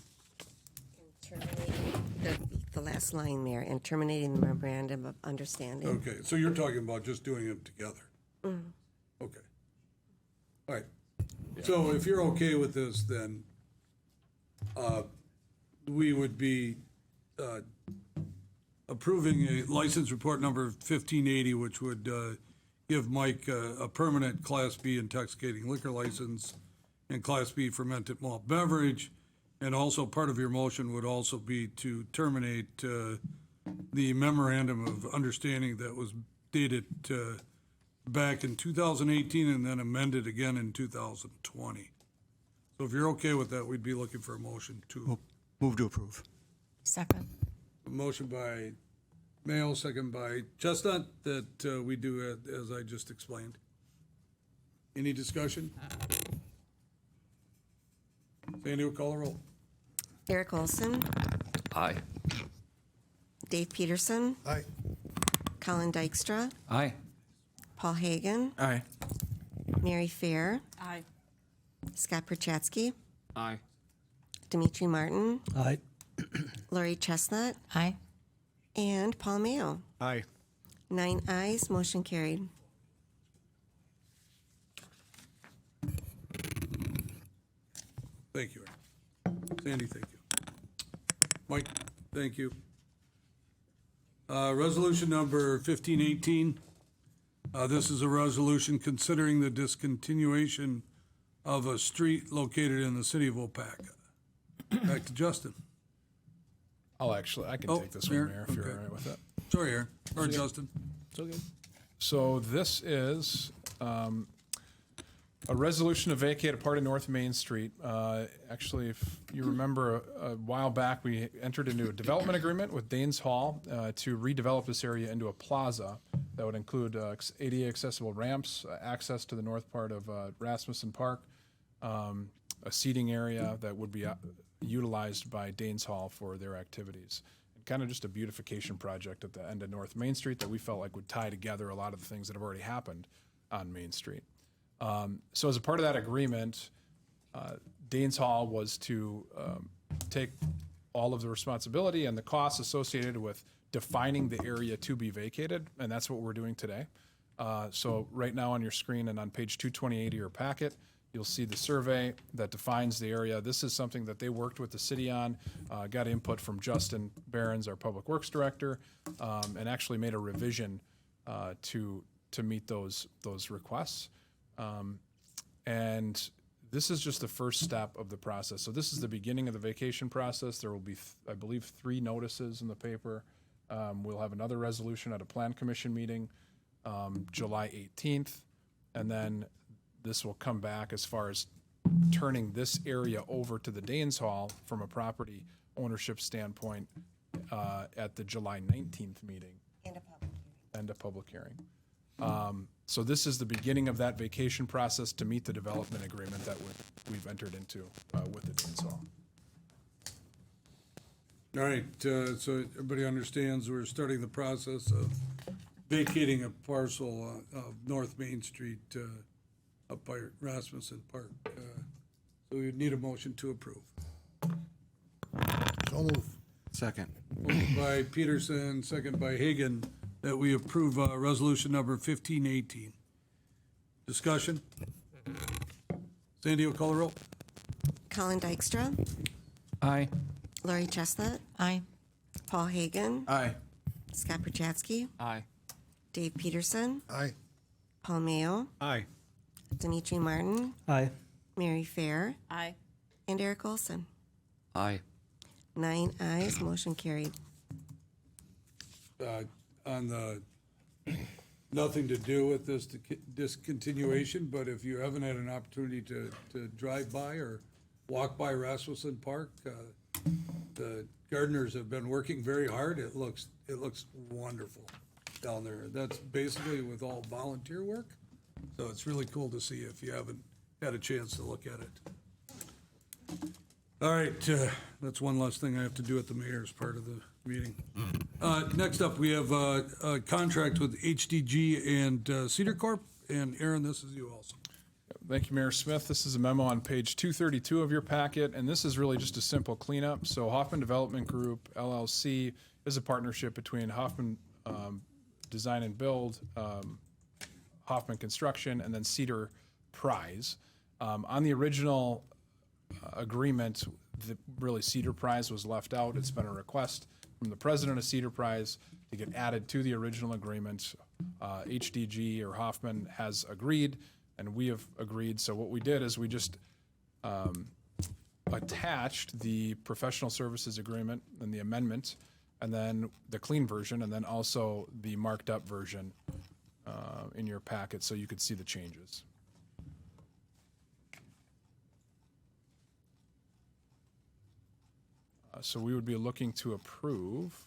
Terminating the last line there, and terminating the memorandum of understanding. Okay, so you're talking about just doing them together? Mm. Okay. All right. Yeah. So if you're okay with this, then we would be approving a license report number 1580, which would give Mike a permanent Class B intoxicating liquor license and Class B fermented malt beverage. And also part of your motion would also be to terminate the memorandum of understanding that was dated back in 2018 and then amended again in 2020. So if you're okay with that, we'd be looking for a motion to. Move to approve. Second. A motion by Mayo, second by Chestnut, that we do as I just explained. Any discussion? Sandy will call the roll. Eric Olson, Aye. Dave Peterson, Aye. Colin Dykstra, Aye. Paul Hagan, Aye. Mary Fair, Aye. Scott Perchatsky, Aye. Dimitri Martin, Aye. Lori Chestnut, Aye. and Paul Mayo. Aye. 9 ayes, motion carried. Thank you, Eric. Sandy, thank you. Mike, thank you. Resolution number 1518. This is a resolution considering the discontinuation of a street located in the city of Waupaca. Back to Justin. I can take this one, Mayor, if you're all right with that. Sorry, Aaron, or Justin. So this is A resolution to vacate a part of North Main Street. Actually, if you remember, a while back, we entered into a development agreement with Danes Hall to redevelop this area into a plaza that would include ADA accessible ramps, access to the north part of Rasmussen Park, a seating area that would be utilized by Danes Hall for their activities. And kind of just a beautification project at the end of North Main Street that we felt like would tie together a lot of the things that have already happened on Main Street. So as a part of that agreement, Danes Hall was to take all of the responsibility and the costs associated with defining the area to be vacated, and that's what we're doing today. So right now on your screen and on page 228 of your packet, you'll see the survey that defines the area. This is something that they worked with the city on, got input from Justin Behrens, our Public Works Director, and actually made a revision to meet those requests. And this is just the first step of the process. So this is the beginning of the vacation process. There will be, I believe, 3 notices in the paper. We'll have another resolution at a plan commission meeting July 18th. And then this will come back as far as turning this area over to the Danes Hall from a property ownership standpoint at the July 19th meeting. And a public hearing. So this is the beginning of that vacation process to meet the development agreement that we've entered into with the Danes Hall. All right, so everybody understands we're starting the process of vacating a parcel of North Main Street up by Rasmussen Park. So we need a motion to approve. So move. Second. Moved by Peterson, second by Hagan, that we approve resolution number 1518. Discussion? Sandy, will call the roll. Colin Dykstra, Aye. Lori Chestnut, Aye. Paul Hagan, Aye. Scott Perchatsky, Aye. Dave Peterson, Aye. Paul Mayo, Aye. Dimitri Martin, Aye. Mary Fair, Aye. and Eric Olson. Aye. 9 ayes, motion carried. On the, nothing to do with this discontinuation, but if you haven't had an opportunity to drive by or walk by Rasmussen Park, the gardeners have been working very hard. It looks wonderful down there. That's basically with all volunteer work. So it's really cool to see if you haven't had a chance to look at it. All right, that's one last thing I have to do at the mayor's part of the meeting. Next up, we have a contract with HDG and Cedar Corp. And Aaron, this is you also. Thank you, Mayor Smith. This is a memo on page 232 of your packet, and this is really just a simple cleanup. So Hoffman Development Group, LLC, is a partnership between Hoffman Design and Build, Hoffman Construction, and then Cedar Prize. On the original agreement, really Cedar Prize was left out. It's been a request from the president of Cedar Prize to get added to the original agreement. HDG or Hoffman has agreed, and we have agreed. So what we did is we just attached the professional services agreement and the amendment, and then the clean version, and then also the marked up version in your packet so you could see the changes. So we would be looking to approve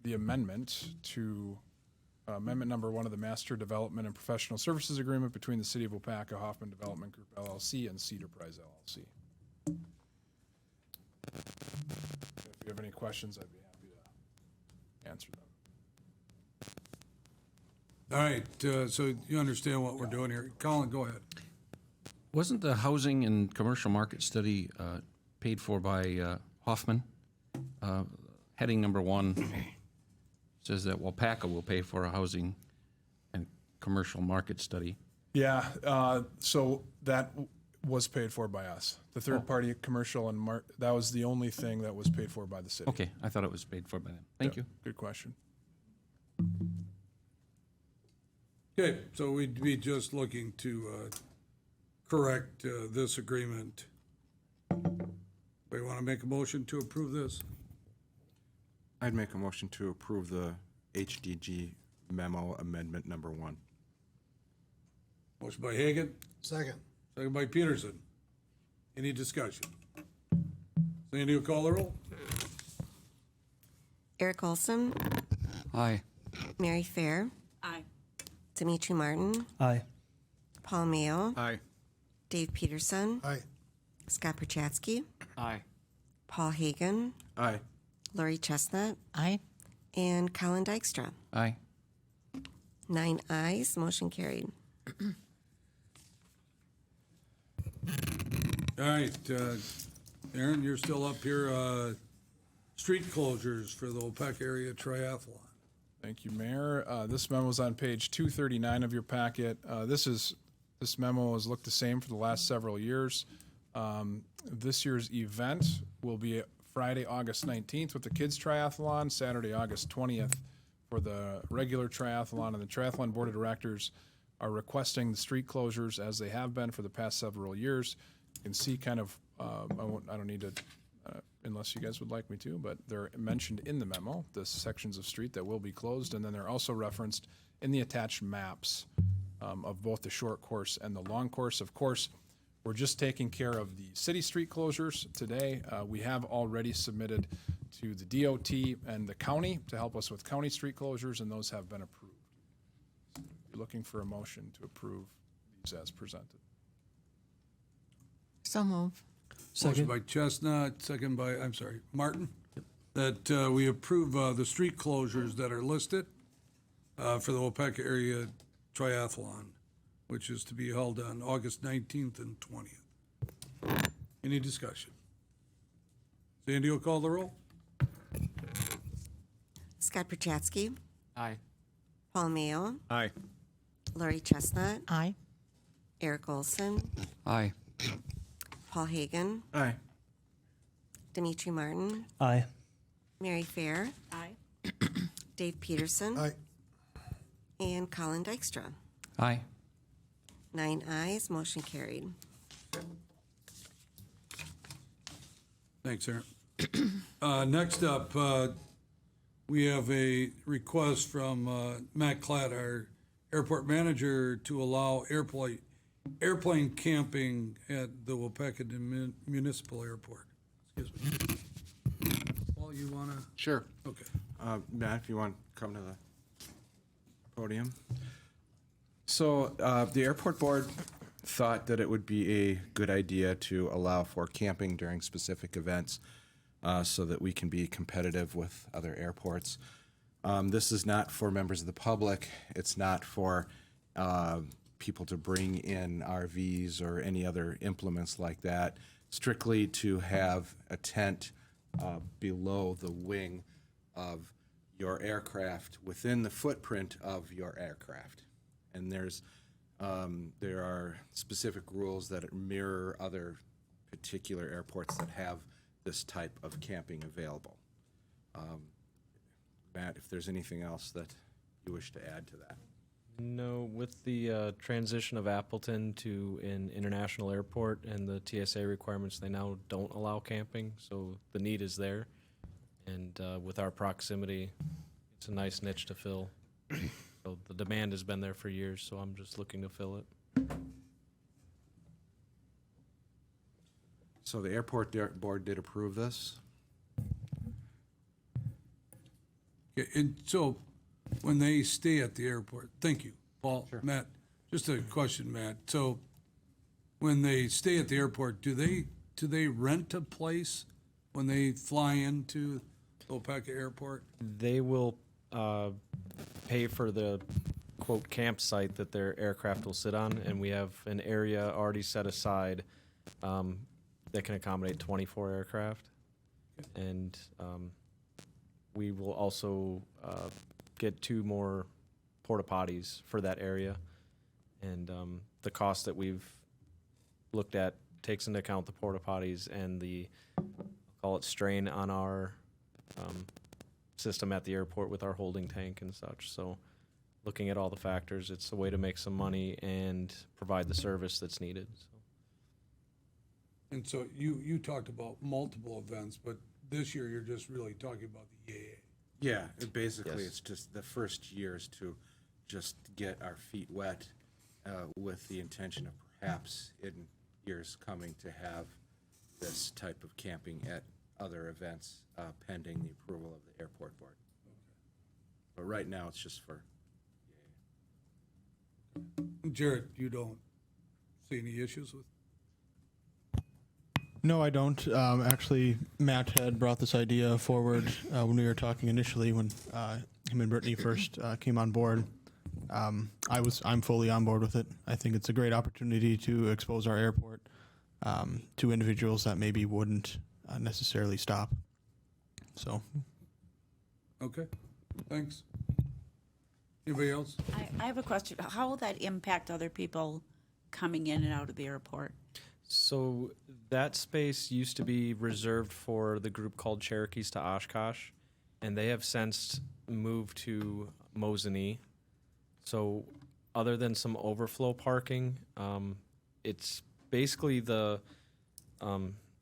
the amendment to amendment number 1 of the Master Development and Professional Services Agreement between the City of Waupaca, Hoffman Development Group, LLC, and Cedar Prize, LLC. If you have any questions, I'd be happy to answer them. All right, so you understand what we're doing here. Colin, go ahead. Wasn't the housing and commercial market study paid for by Hoffman? Heading number 1 says that Waupaca will pay for a housing and commercial market study. Yeah, so that was paid for by us. The third-party commercial and that was the only thing that was paid for by the city. Okay, I thought it was paid for by them. Thank you. Good question. Okay, so we'd be just looking to correct this agreement. We want to make a motion to approve this? I'd make a motion to approve the HDG memo amendment number 1. Motion by Hagan, Second. second by Peterson. Any discussion? Sandy will call the roll. Eric Olson, Aye. Mary Fair, Aye. Dimitri Martin, Aye. Paul Mayo, Aye. Dave Peterson, Aye. Scott Perchatsky, Aye. Paul Hagan, Aye. Lori Chestnut, Aye. and Colin Dykstra. Aye. 9 ayes, motion carried. All right, Aaron, you're still up here. Street closures for the Opec area triathlon. Thank you, Mayor. This memo is on page 239 of your packet. This memo has looked the same for the last several years. This year's event will be Friday, August 19th with the kids triathlon, Saturday, August 20th for the regular triathlon, and the Triathlon Board of Directors are requesting the street closures as they have been for the past several years. You can see kind of, I don't need to, unless you guys would like me to, but they're mentioned in the memo, the sections of street that will be closed, and then they're also referenced in the attached maps of both the short course and the long course. Of course, we're just taking care of the city street closures today. We have already submitted to the DOT and the county to help us with county street closures, and those have been approved. You're looking for a motion to approve these as presented. So move. Motion by Chestnut, second by, Martin, that we approve the street closures that are listed for the Waupaca area triathlon, which is to be held on August 19th and 20th. Any discussion? Sandy will call the roll. Scott Perchatsky, Aye. Paul Mayo, Aye. Lori Chestnut, Aye. Eric Olson, Aye. Paul Hagan, Aye. Dimitri Martin, Aye. Mary Fair, Aye. Dave Peterson, Aye. and Colin Dykstra. Aye. 9 ayes, motion carried. Thanks, Aaron. Next up, we have a request from Matt Klatt, our airport manager, to allow airplane camping at the Waupaca Municipal Airport. Excuse me. Paul, you want to? Sure. Okay. Matt, if you want to come to the podium. So the airport board thought that it would be a good idea to allow for camping during specific events so that we can be competitive with other airports. This is not for members of the public. It's not for people to bring in RVs or any other implements like that. Strictly to have a tent below the wing of your aircraft within the footprint of your aircraft. And there are specific rules that mirror other particular airports that have this type of camping available. Matt, if there's anything else that you wish to add to that. No, with the transition of Appleton to an international airport and the TSA requirements, they now don't allow camping, so the need is there. And with our proximity, it's a nice niche to fill. So the demand has been there for years, so I'm just looking to fill it. So the airport board did approve this? Okay, and so when they stay at the airport, thank you, Paul. Sure. Matt, just a question, Matt. So when they stay at the airport, do they rent a place when they fly into Waupaca Airport? They will pay for the quote campsite that their aircraft will sit on, and we have an area already set aside that can accommodate 24 aircraft. And we will also get 2 more porta potties for that area. And the cost that we've looked at takes into account the porta potties and the, call it, strain on our system at the airport with our holding tank and such. So looking at all the factors, it's a way to make some money and provide the service that's needed. So. And so you talked about multiple events, but this year you're just really talking about the EAA. Yeah, basically Yes. it's just the first year is to just get our feet wet with the intention of perhaps in years coming to have this type of camping at other events pending the approval of the airport board. But right now, it's just for. Jared, you don't see any issues with? No, I don't. Actually, Matt had brought this idea forward when we were talking initially when him and Brittany first came on board. I'm fully on board with it. I think it's a great opportunity to expose our airport to individuals that maybe wouldn't necessarily stop. So. Okay, thanks. Anybody else? I have a question. How will that impact other people coming in and out of the airport? So that space used to be reserved for the group called Cherokees to Oshkosh, and they have since moved to Mosinee. So other than some overflow parking, it's basically the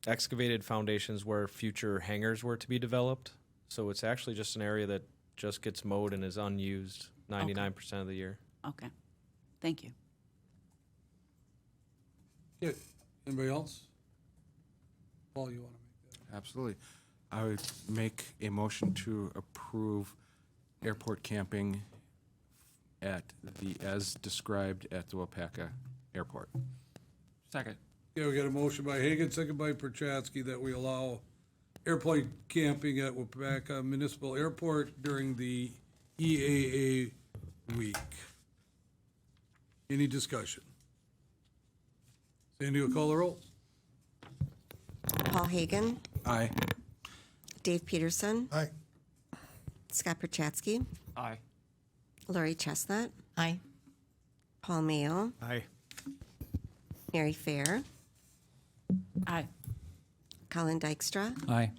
excavated foundations where future hangars were to be developed. So it's actually just an area that just gets mowed and is unused 99% of the year. Okay. Thank you. Okay, anybody else? Paul, you want to make that? Absolutely. I would make a motion to approve airport camping at as described at the Waupaca Airport. Second. Yeah, we got a motion by Hagan, second by Perchatsky, that we allow airplane camping at Waupaca Municipal Airport during the EAA week. Any discussion? Sandy will call the roll. Paul Hagan, Aye. Dave Peterson, Aye. Scott Perchatsky, Aye. Lori Chestnut, Aye. Paul Mayo, Aye. Mary Fair, Aye. Colin Dykstra, Aye.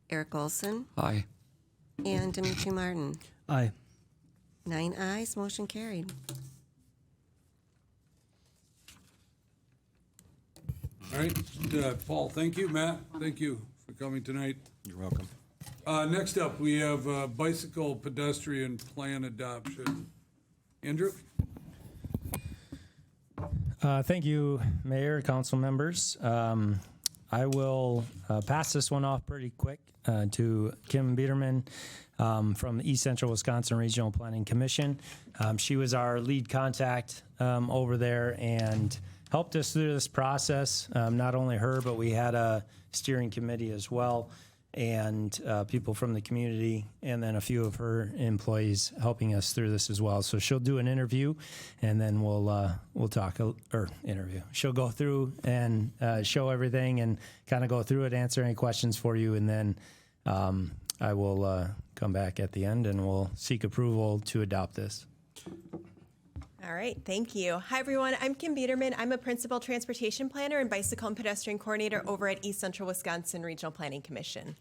Eric Olson, Aye. and Dimitri Martin. Aye. 9 ayes, motion carried. All right, Paul, thank you. Matt, thank you for coming tonight. You're welcome. Next up, we have bicycle pedestrian plan adoption. Andrew? Thank you, Mayor, council members. I will pass this one off pretty quick to Kim Biederman from the East Central Wisconsin Regional Planning Commission. She was our lead contact over there and helped us through this process. Not only her, but we had a steering committee as well, and people from the community, and then a few of her employees helping us through this as well. So she'll do an interview, and then we'll talk or interview. She'll go through and show everything and kind of go through it, answer any questions for you, and then I will come back at the end and we'll seek approval to adopt this. All right, thank you. Hi, everyone. I'm Kim Biederman. I'm a principal transportation planner and bicycle and pedestrian coordinator over at East Central Wisconsin Regional Planning Commission.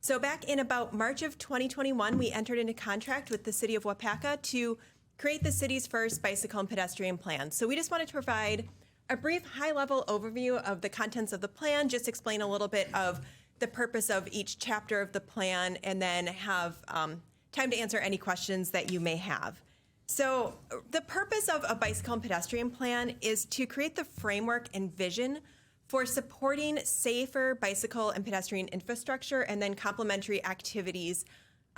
So back in about March of 2021, we entered into contract with the city of Waupaca to create the city's first bicycle and pedestrian plan. So we just wanted to provide a brief high-level overview of the contents of the plan, just explain a little bit of the purpose of each chapter of the plan, and then have time to answer any questions that you may have. So the purpose of a bicycle and pedestrian plan is to create the framework and vision for supporting safer bicycle and pedestrian infrastructure and then complementary activities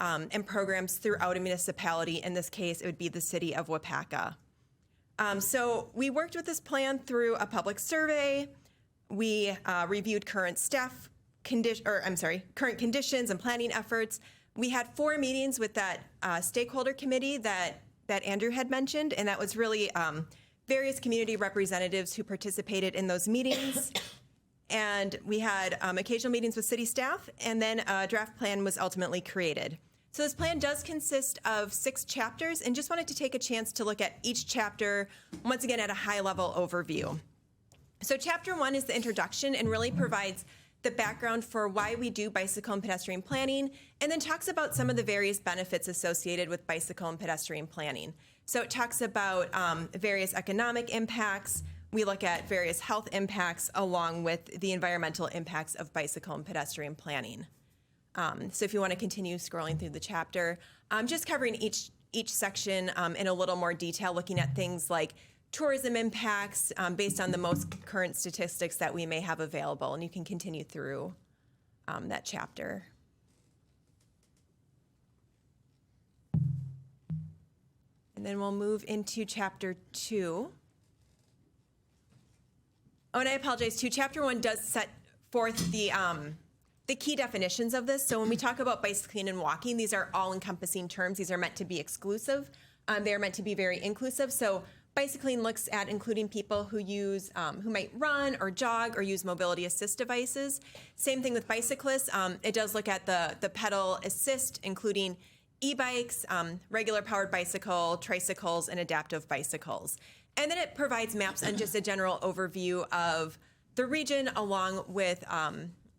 and programs throughout a municipality. In this case, it would be the city of Waupaca. So we worked with this plan through a public survey. We reviewed current current conditions and planning efforts. We had 4 meetings with that stakeholder committee that Andrew had mentioned, and that was really various community representatives who participated in those meetings. And we had occasional meetings with city staff, and then a draft plan was ultimately created. So this plan does consist of 6 chapters, and just wanted to take a chance to look at each chapter, once again, at a high-level overview. So chapter 1 is the introduction and really provides the background for why we do bicycle and pedestrian planning, and then talks about some of the various benefits associated with bicycle and pedestrian planning. So it talks about various economic impacts. We look at various health impacts along with the environmental impacts of bicycle and pedestrian planning. So if you want to continue scrolling through the chapter, just covering each section in a little more detail, looking at things like tourism impacts based on the most current statistics that we may have available. And you can continue through that chapter. And then we'll move into chapter 2. Oh, and I apologize too. Chapter 1 does set forth the key definitions of this. So when we talk about bicycling and walking, these are all-encompassing terms. These are meant to be exclusive. They are meant to be very inclusive. So bicycling looks at including people who use, who might run or jog or use mobility assist devices. Same thing with bicyclists. It does look at the pedal assist, including e-bikes, regular powered bicycle, tricycles, and adaptive bicycles. And then it provides maps and just a general overview of the region along with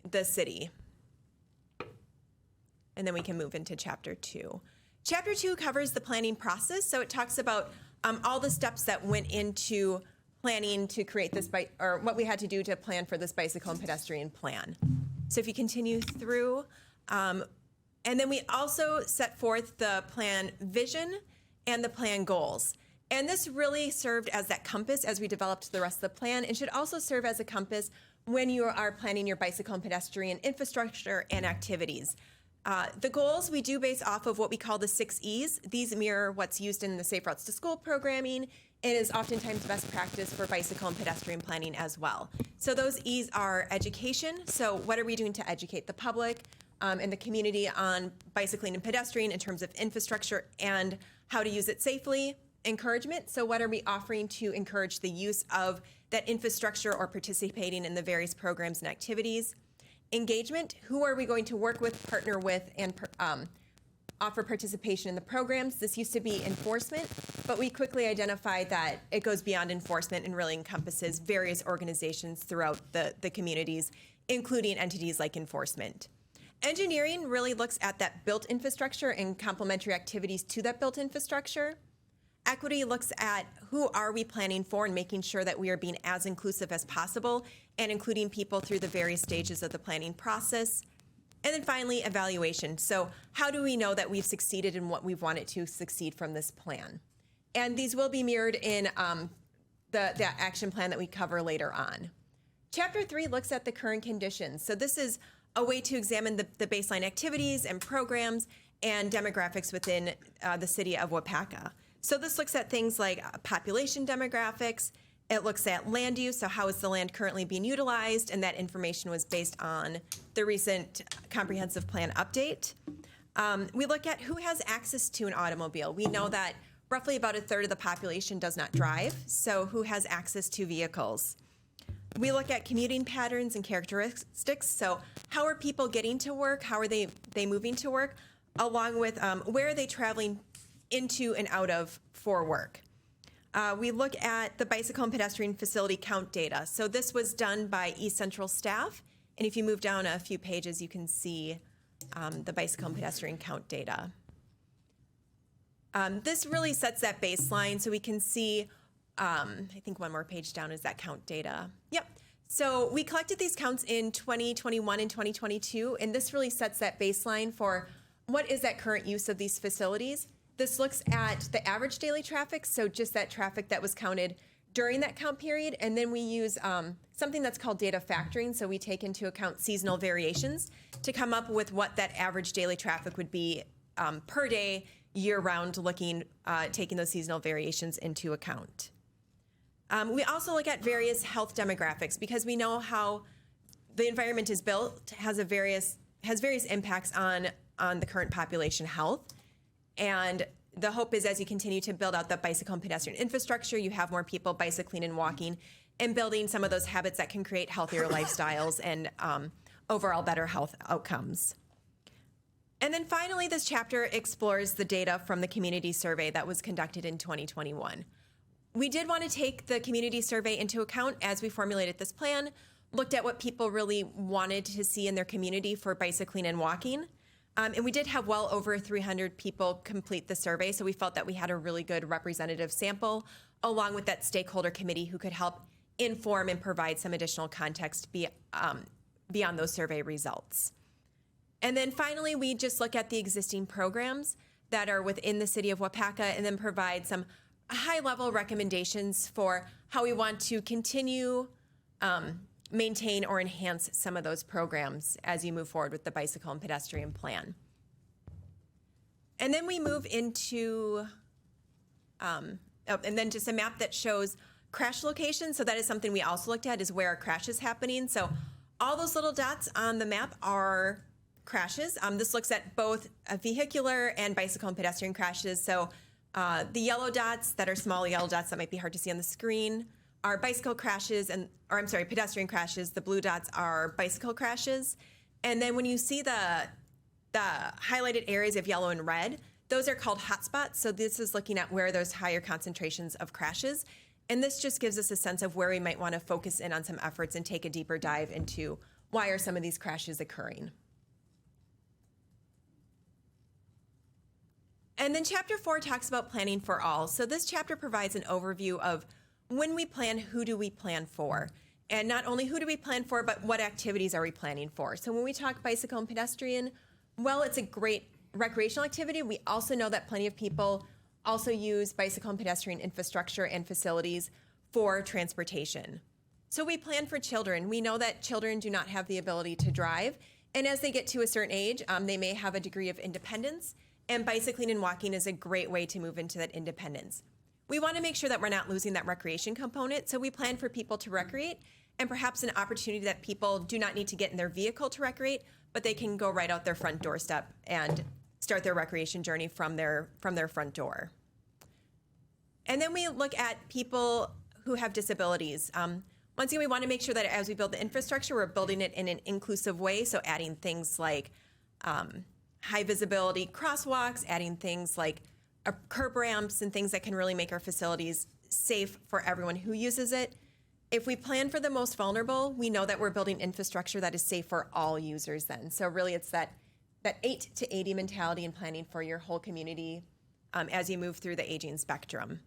the city. And then we can move into chapter 2. Chapter 2 covers the planning process. So it talks about all the steps that went into planning to create this, or what we had to do to plan for this bicycle and pedestrian plan. So if you continue through, and then we also set forth the plan vision and the plan goals. And this really served as that compass as we developed the rest of the plan, and should also serve as a compass when you are planning your bicycle and pedestrian infrastructure and activities. The goals we do base off of what we call the 6 E's. These mirror what's used in the Safe Routes to School programming. It is oftentimes best practice for bicycle and pedestrian planning as well. So those E's are education. So what are we doing to educate the public and the community on bicycling and pedestrian in terms of infrastructure and how to use it safely? Encouragement. So what are we offering to encourage the use of that infrastructure or participating in the various programs and activities? Engagement. Who are we going to work with, partner with, and offer participation in the programs? This used to be enforcement, but we quickly identified that it goes beyond enforcement and really encompasses various organizations throughout the communities, including entities like enforcement. Engineering really looks at that built infrastructure and complementary activities to that built infrastructure. Equity looks at who are we planning for and making sure that we are being as inclusive as possible and including people through the various stages of the planning process. And then finally, evaluation. So how do we know that we've succeeded in what we've wanted to succeed from this plan? And these will be mirrored in the action plan that we cover later on. Chapter 3 looks at the current conditions. So this is a way to examine the baseline activities and programs and demographics within the city of Waupaca. So this looks at things like population demographics. It looks at land use, so how is the land currently being utilized, and that information was based on the recent comprehensive plan update. We look at who has access to an automobile. We know that roughly about a third of the population does not drive, so who has access to vehicles? We look at commuting patterns and characteristics, so how are people getting to work, how are they moving to work, along with where are they traveling into and out of for work. We look at the bicycle and pedestrian facility count data. So this was done by East Central staff. And if you move down a few pages, you can see the bicycle and pedestrian count data. This really sets that baseline so we can see, I think one more page down is that count data. Yep. So we collected these counts in 2021 and 2022, and this really sets that baseline for what is that current use of these facilities. This looks at the average daily traffic, so just that traffic that was counted during that count period, and then we use something that's called data factoring, so we take into account seasonal variations to come up with what that average daily traffic would be per day, year-round, taking those seasonal variations into account. We also look at various health demographics because we know how the environment is built has various impacts on the current population health. And the hope is as you continue to build out the bicycle and pedestrian infrastructure, you have more people bicycling and walking and building some of those habits that can create healthier lifestyles and overall better health outcomes. And then finally, this chapter explores the data from the community survey that was conducted in 2021. We did want to take the community survey into account as we formulated this plan, looked at what people really wanted to see in their community for bicycling and walking. And we did have well over 300 people complete the survey, so we felt that we had a really good representative sample, along with that stakeholder committee who could help inform and provide some additional context beyond those survey results. And then finally, we just look at the existing programs that are within the city of Waupaca and then provide some high-level recommendations for how we want to continue, maintain, or enhance some of those programs as you move forward with the bicycle and pedestrian plan. And then we move into, and then just a map that shows crash locations. So that is something we also looked at, is where a crash is happening. So all those little dots on the map are crashes. This looks at both vehicular and bicycle and pedestrian crashes. So the yellow dots that are small yellow dots that might be hard to see on the screen are bicycle crashes, pedestrian crashes. The blue dots are bicycle crashes. And then when you see the highlighted areas of yellow and red, those are called hotspots. So this is looking at where there's higher concentrations of crashes. And this just gives us a sense of where we might want to focus in on some efforts and take a deeper dive into why are some of these crashes occurring. And then chapter 4 talks about planning for all. So this chapter provides an overview of when we plan, who do we plan for? And not only who do we plan for, but what activities are we planning for? So when we talk bicycle and pedestrian, well, it's a great recreational activity. We also know that plenty of people also use bicycle and pedestrian infrastructure and facilities for transportation. So we plan for children. We know that children do not have the ability to drive. And as they get to a certain age, they may have a degree of independence. And bicycling and walking is a great way to move into that independence. We want to make sure that we're not losing that recreation component. So we plan for people to recreate, and perhaps an opportunity that people do not need to get in their vehicle to recreate, but they can go right out their front doorstep and start their recreation journey from their front door. And then we look at people who have disabilities. Once again, we want to make sure that as we build the infrastructure, we're building it in an inclusive way. So adding things like high visibility crosswalks, adding things like curb ramps and things that can really make our facilities safe for everyone who uses it. If we plan for the most vulnerable, we know that we're building infrastructure that is safe for all users then. So really it's that 8 to 80 mentality and planning for your whole community as you move through the aging spectrum.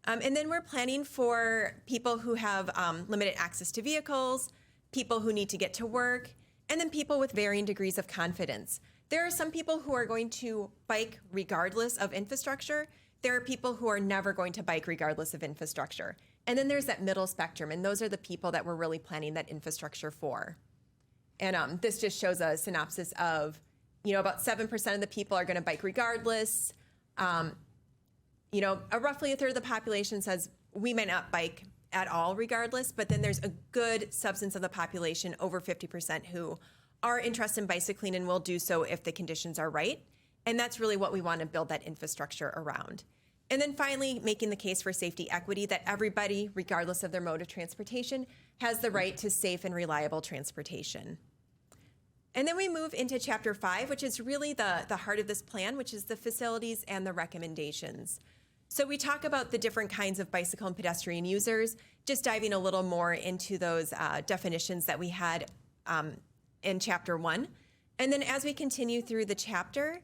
And then we're planning for people who have limited access to vehicles, people who need to get to work, and then people with varying degrees of confidence. There are some people who are going to bike regardless of infrastructure. There are people who are never going to bike regardless of infrastructure. And then there's that middle spectrum, and those are the people that we're really planning that infrastructure for. And this just shows a synopsis of, about 7% of the people are going to bike regardless. Roughly a third of the population says we may not bike at all regardless, but then there's a good substance of the population, over 50%, who are interested in bicycling and will do so if the conditions are right. And that's really what we want to build that infrastructure around. And then finally, making the case for safety equity, that everybody, regardless of their mode of transportation, has the right to safe and reliable transportation. And then we move into chapter 5, which is really the heart of this plan, which is the facilities and the recommendations. So we talk about the different kinds of bicycle and pedestrian users, just diving a little more into those definitions that we had in chapter 1. And then as we continue through the chapter,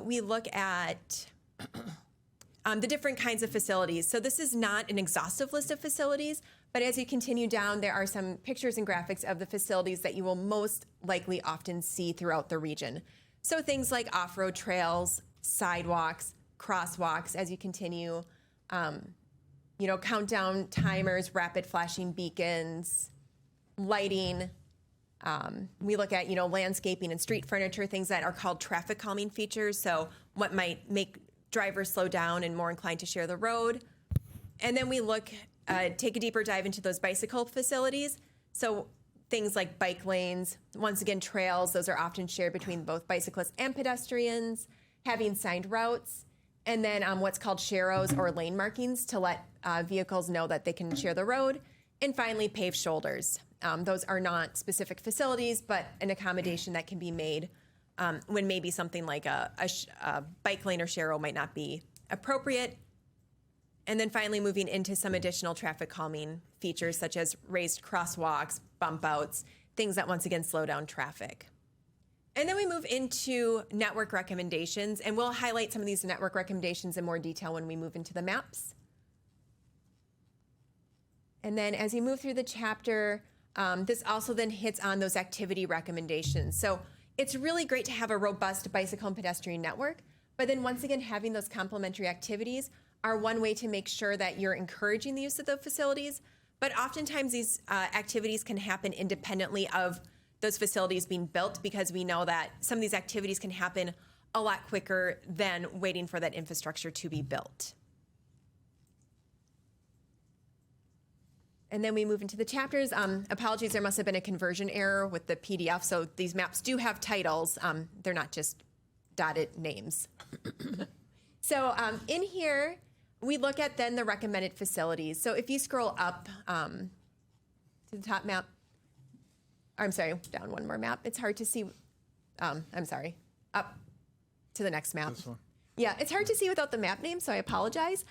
we look at the different kinds of facilities. So this is not an exhaustive list of facilities, but as you continue down, there are some pictures and graphics of the facilities that you will most likely often see throughout the region. So things like off-road trails, sidewalks, crosswalks, as you continue, countdown timers, rapid flashing beacons, lighting. We look at, landscaping and street furniture, things that are called traffic calming features. So what might make drivers slow down and more inclined to share the road. And then we take a deeper dive into those bicycle facilities. So things like bike lanes, once again, trails, those are often shared between both bicyclists and pedestrians, having signed routes, and then what's called sharrows or lane markings to let vehicles know that they can share the road. And finally, paved shoulders. Those are not specific facilities, but an accommodation that can be made when maybe something like a bike lane or sharrow might not be appropriate. And then finally, moving into some additional traffic calming features such as raised crosswalks, bump outs, things that once again slow down traffic. And then we move into network recommendations, and we'll highlight some of these network recommendations in more detail when we move into the maps. And then as you move through the chapter, this also then hits on those activity recommendations. So it's really great to have a robust bicycle and pedestrian network, But then once again, having those complementary activities are one way to make sure that you're encouraging the use of the facilities. But oftentimes these activities can happen independently of those facilities being built, because we know that some of these activities can happen a lot quicker than waiting for that infrastructure to be built. And then we move into the chapters. Apologies, there must have been a conversion error with the PDF. So these maps do have titles. They're not just dotted names. So in here, we look at then the recommended facilities. So if you scroll up to the top map, or I'm sorry, down one more map. It's hard to see. I'm sorry, up to the next map. This one. Yeah, it's hard to see without the map name, so I apologize.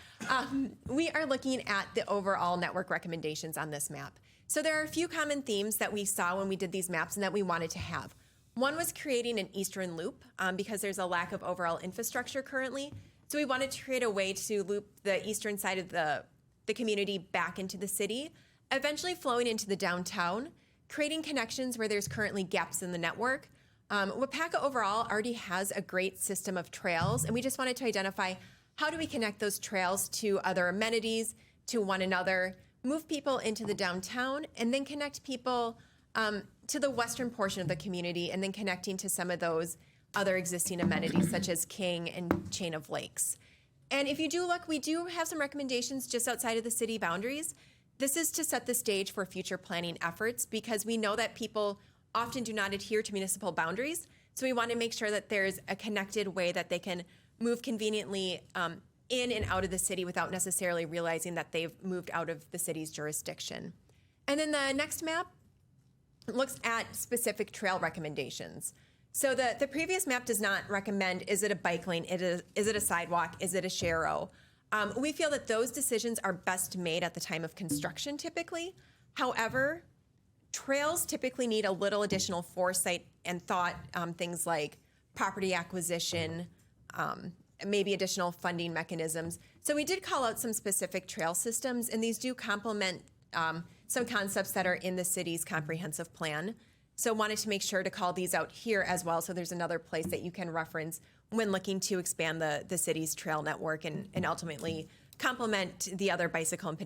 We are looking at the overall network recommendations on this map. So there are a few common themes that we saw when we did these maps and that we wanted to have. One was creating an eastern loop because there's a lack of overall infrastructure currently. So we wanted to create a way to loop the eastern side of the community back into the city, eventually flowing into the downtown, creating connections where there's currently gaps in the network. Waupaca overall already has a great system of trails, and we just wanted to identify how do we connect those trails to other amenities, to one another, move people into the downtown, and then connect people to the western portion of the community, and then connecting to some of those other existing amenities such as King and Chain of Lakes. And if you do look, we do have some recommendations just outside of the city boundaries. This is to set the stage for future planning efforts, because we know that people often do not adhere to municipal boundaries. So we want to make sure that there's a connected way that they can move conveniently in and out of the city without necessarily realizing that they've moved out of the city's jurisdiction. And then the next map looks at specific trail recommendations. So the previous map does not recommend, is it a bike lane, is it a sidewalk, is it a share-o? We feel that those decisions are best made at the time of construction typically. However, trails typically need a little additional foresight and thought, things like property acquisition, maybe additional funding mechanisms. So we did call out some specific trail systems, and these do complement some concepts that are in the city's comprehensive plan. So wanted to make sure to call these out here as well, so there's another place that you can reference when looking to expand the city's trail network and ultimately complement the other bicycle and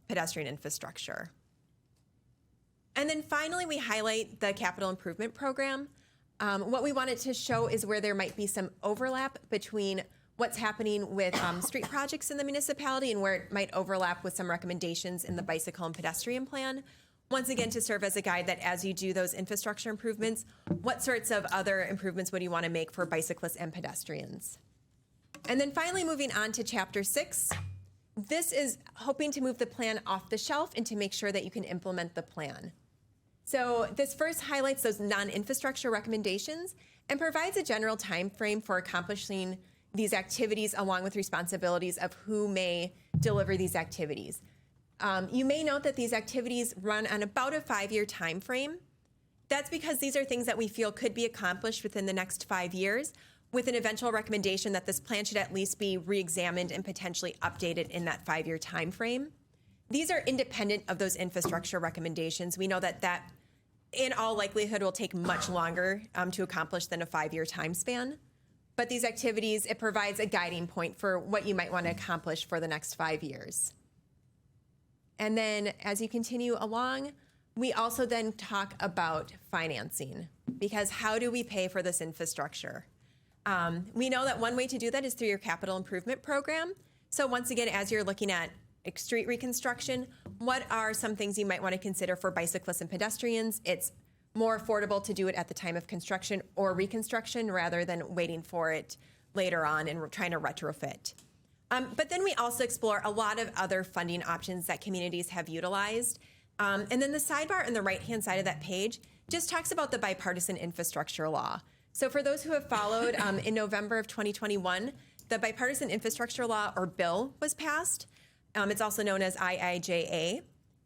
pedestrian infrastructure. And then finally, we highlight the capital improvement program. What we wanted to show is where there might be some overlap between what's happening with street projects in the municipality and where it might overlap with some recommendations in the bicycle and pedestrian plan. Once again, to serve as a guide that as you do those infrastructure improvements, what sorts of other improvements would you want to make for bicyclists and pedestrians? And then finally, moving on to Chapter 6. This is hoping to move the plan off the shelf and to make sure that you can implement the plan. So this first highlights those non-infrastructure recommendations and provides a general time frame for accomplishing these activities along with responsibilities of who may deliver these activities. You may note that these activities run on about a 5-year time frame. That's because these are things that we feel could be accomplished within the next 5 years, with an eventual recommendation that this plan should at least be re-examined and potentially updated in that 5-year time frame. These are independent of those infrastructure recommendations. We know that in all likelihood will take much longer to accomplish than a 5-year time span. But these activities, it provides a guiding point for what you might want to accomplish for the next 5 years. And then as you continue along, we also then talk about financing, because how do we pay for this infrastructure? We know that one way to do that is through your capital improvement program. So once again, as you're looking at street reconstruction, what are some things you might want to consider for bicyclists and pedestrians? It's more affordable to do it at the time of construction or reconstruction rather than waiting for it later on and trying to retrofit. But then we also explore a lot of other funding options that communities have utilized. And then the sidebar on the right-hand side of that page just talks about the Bipartisan Infrastructure Law. So for those who have followed, in November of 2021, the Bipartisan Infrastructure Law, or bill, was passed. It's also known as IIJA.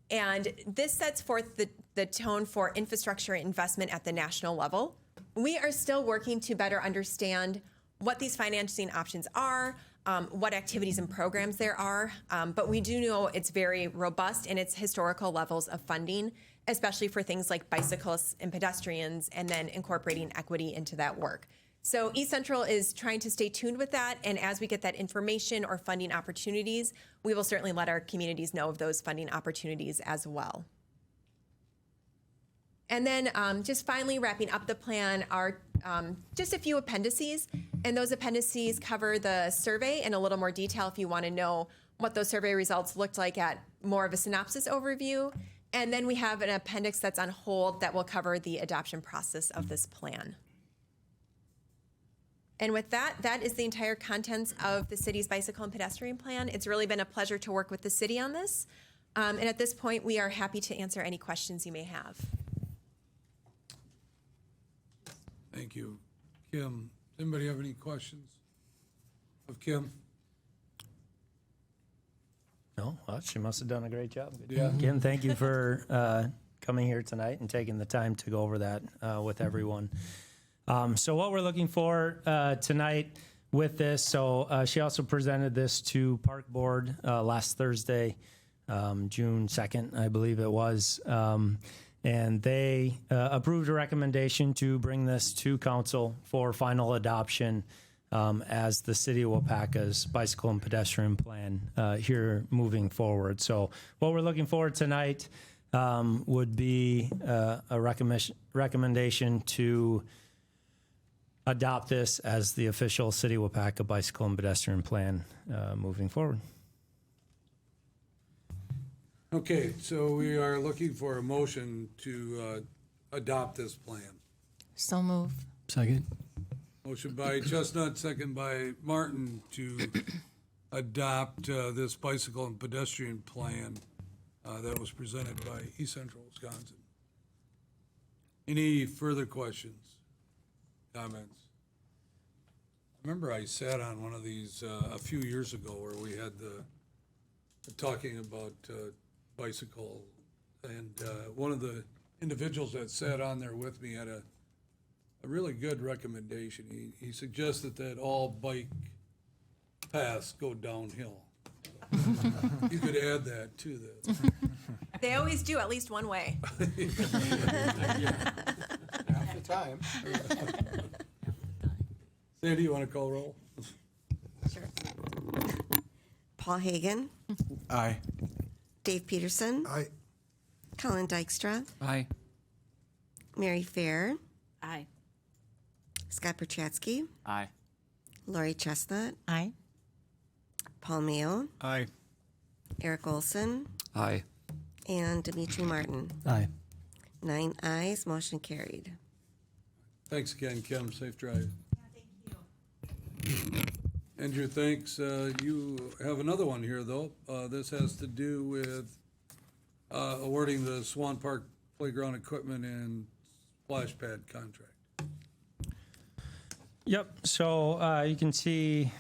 And this sets forth the tone for infrastructure investment at the national level. We are still working to better understand what these financing options are, what activities and programs there are, but we do know it's very robust in its historical levels of funding, especially for things like bicyclists and pedestrians, and then incorporating equity into that work. So East Central is trying to stay tuned with that, and as we get that information or funding opportunities, we will certainly let our communities know of those funding opportunities as well. And then just finally wrapping up the plan are just a few appendices, and those appendices cover the survey in a little more detail if you want to know what those survey results looked like at more of a synopsis overview. And then we have an appendix that's on hold that will cover the adoption process of this plan. And with that, that is the entire contents of the city's bicycle and pedestrian plan. It's really been a pleasure to work with the city on this. And at this point, we are happy to answer any questions you may have. Thank you. Kim, does anybody have any questions of Kim? No, well, she must have done a great job. Good Yeah. job. Kim, thank you for coming here tonight and taking the time to go over that with everyone. So what we're looking for tonight with this, so she also presented this to Park Board last Thursday, June 2nd, I believe it was. And they approved a recommendation to bring this to council for final adoption as the City of Waupaca's bicycle and pedestrian plan here moving forward. So what we're looking for tonight would be a recommendation to adopt this as the official City of Waupaca bicycle and pedestrian plan moving forward. Okay, so we are looking for a motion to adopt this plan. So move. Second. Motion by Chestnut, second by Martin to adopt this bicycle and pedestrian plan that was presented by East Central Wisconsin. Any further questions, comments? Remember I sat on one of these a few years ago where we had the talking about bicycle, and one of the individuals that sat on there with me had a really good recommendation. He suggested that all bike paths go downhill. You could add that to this. They always do, at least one way. Half the time. Sandy, you want to call roll? Sure. Paul Hagan, Aye. Dave Peterson, Aye. Colin Dykstra, Aye. Mary Fair, Aye. Scott Perchatsky, Aye. Lori Chestnut, Aye. Paul Mayo, Aye. Eric Olson, Aye. and Dimitri Martin. Aye. 9 ayes, motion carried. Thanks again, Kim. Safe drive. Andrew, thanks. You have another one here, though. This has to do with awarding the Swan Park playground equipment and Flashpad contract. Yep, so you can see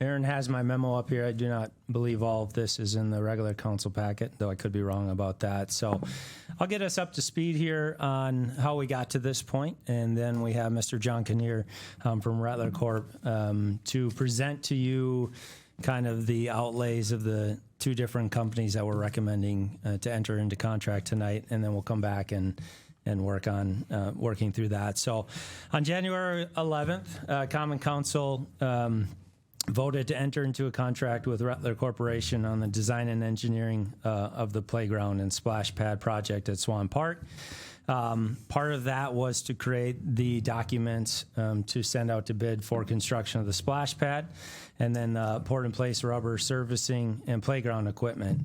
Aaron has my memo up here. I do not believe all of this is in the regular council packet, though I could be wrong about that. So I'll get us up to speed here on how we got to this point, and then we have Mr. John Kinnear from Rattler Corp. To present to you kind of the outlays of the two different companies that we're recommending to enter into contract tonight, and then we'll come back and work on working through that. So on January 11th, Common Council voted to enter into a contract with Rattler Corporation on the design and engineering of the playground and splash pad project at Swan Park. Part of that was to create the documents to send out to bid for construction of the splash pad, and then poured in place rubber servicing and playground equipment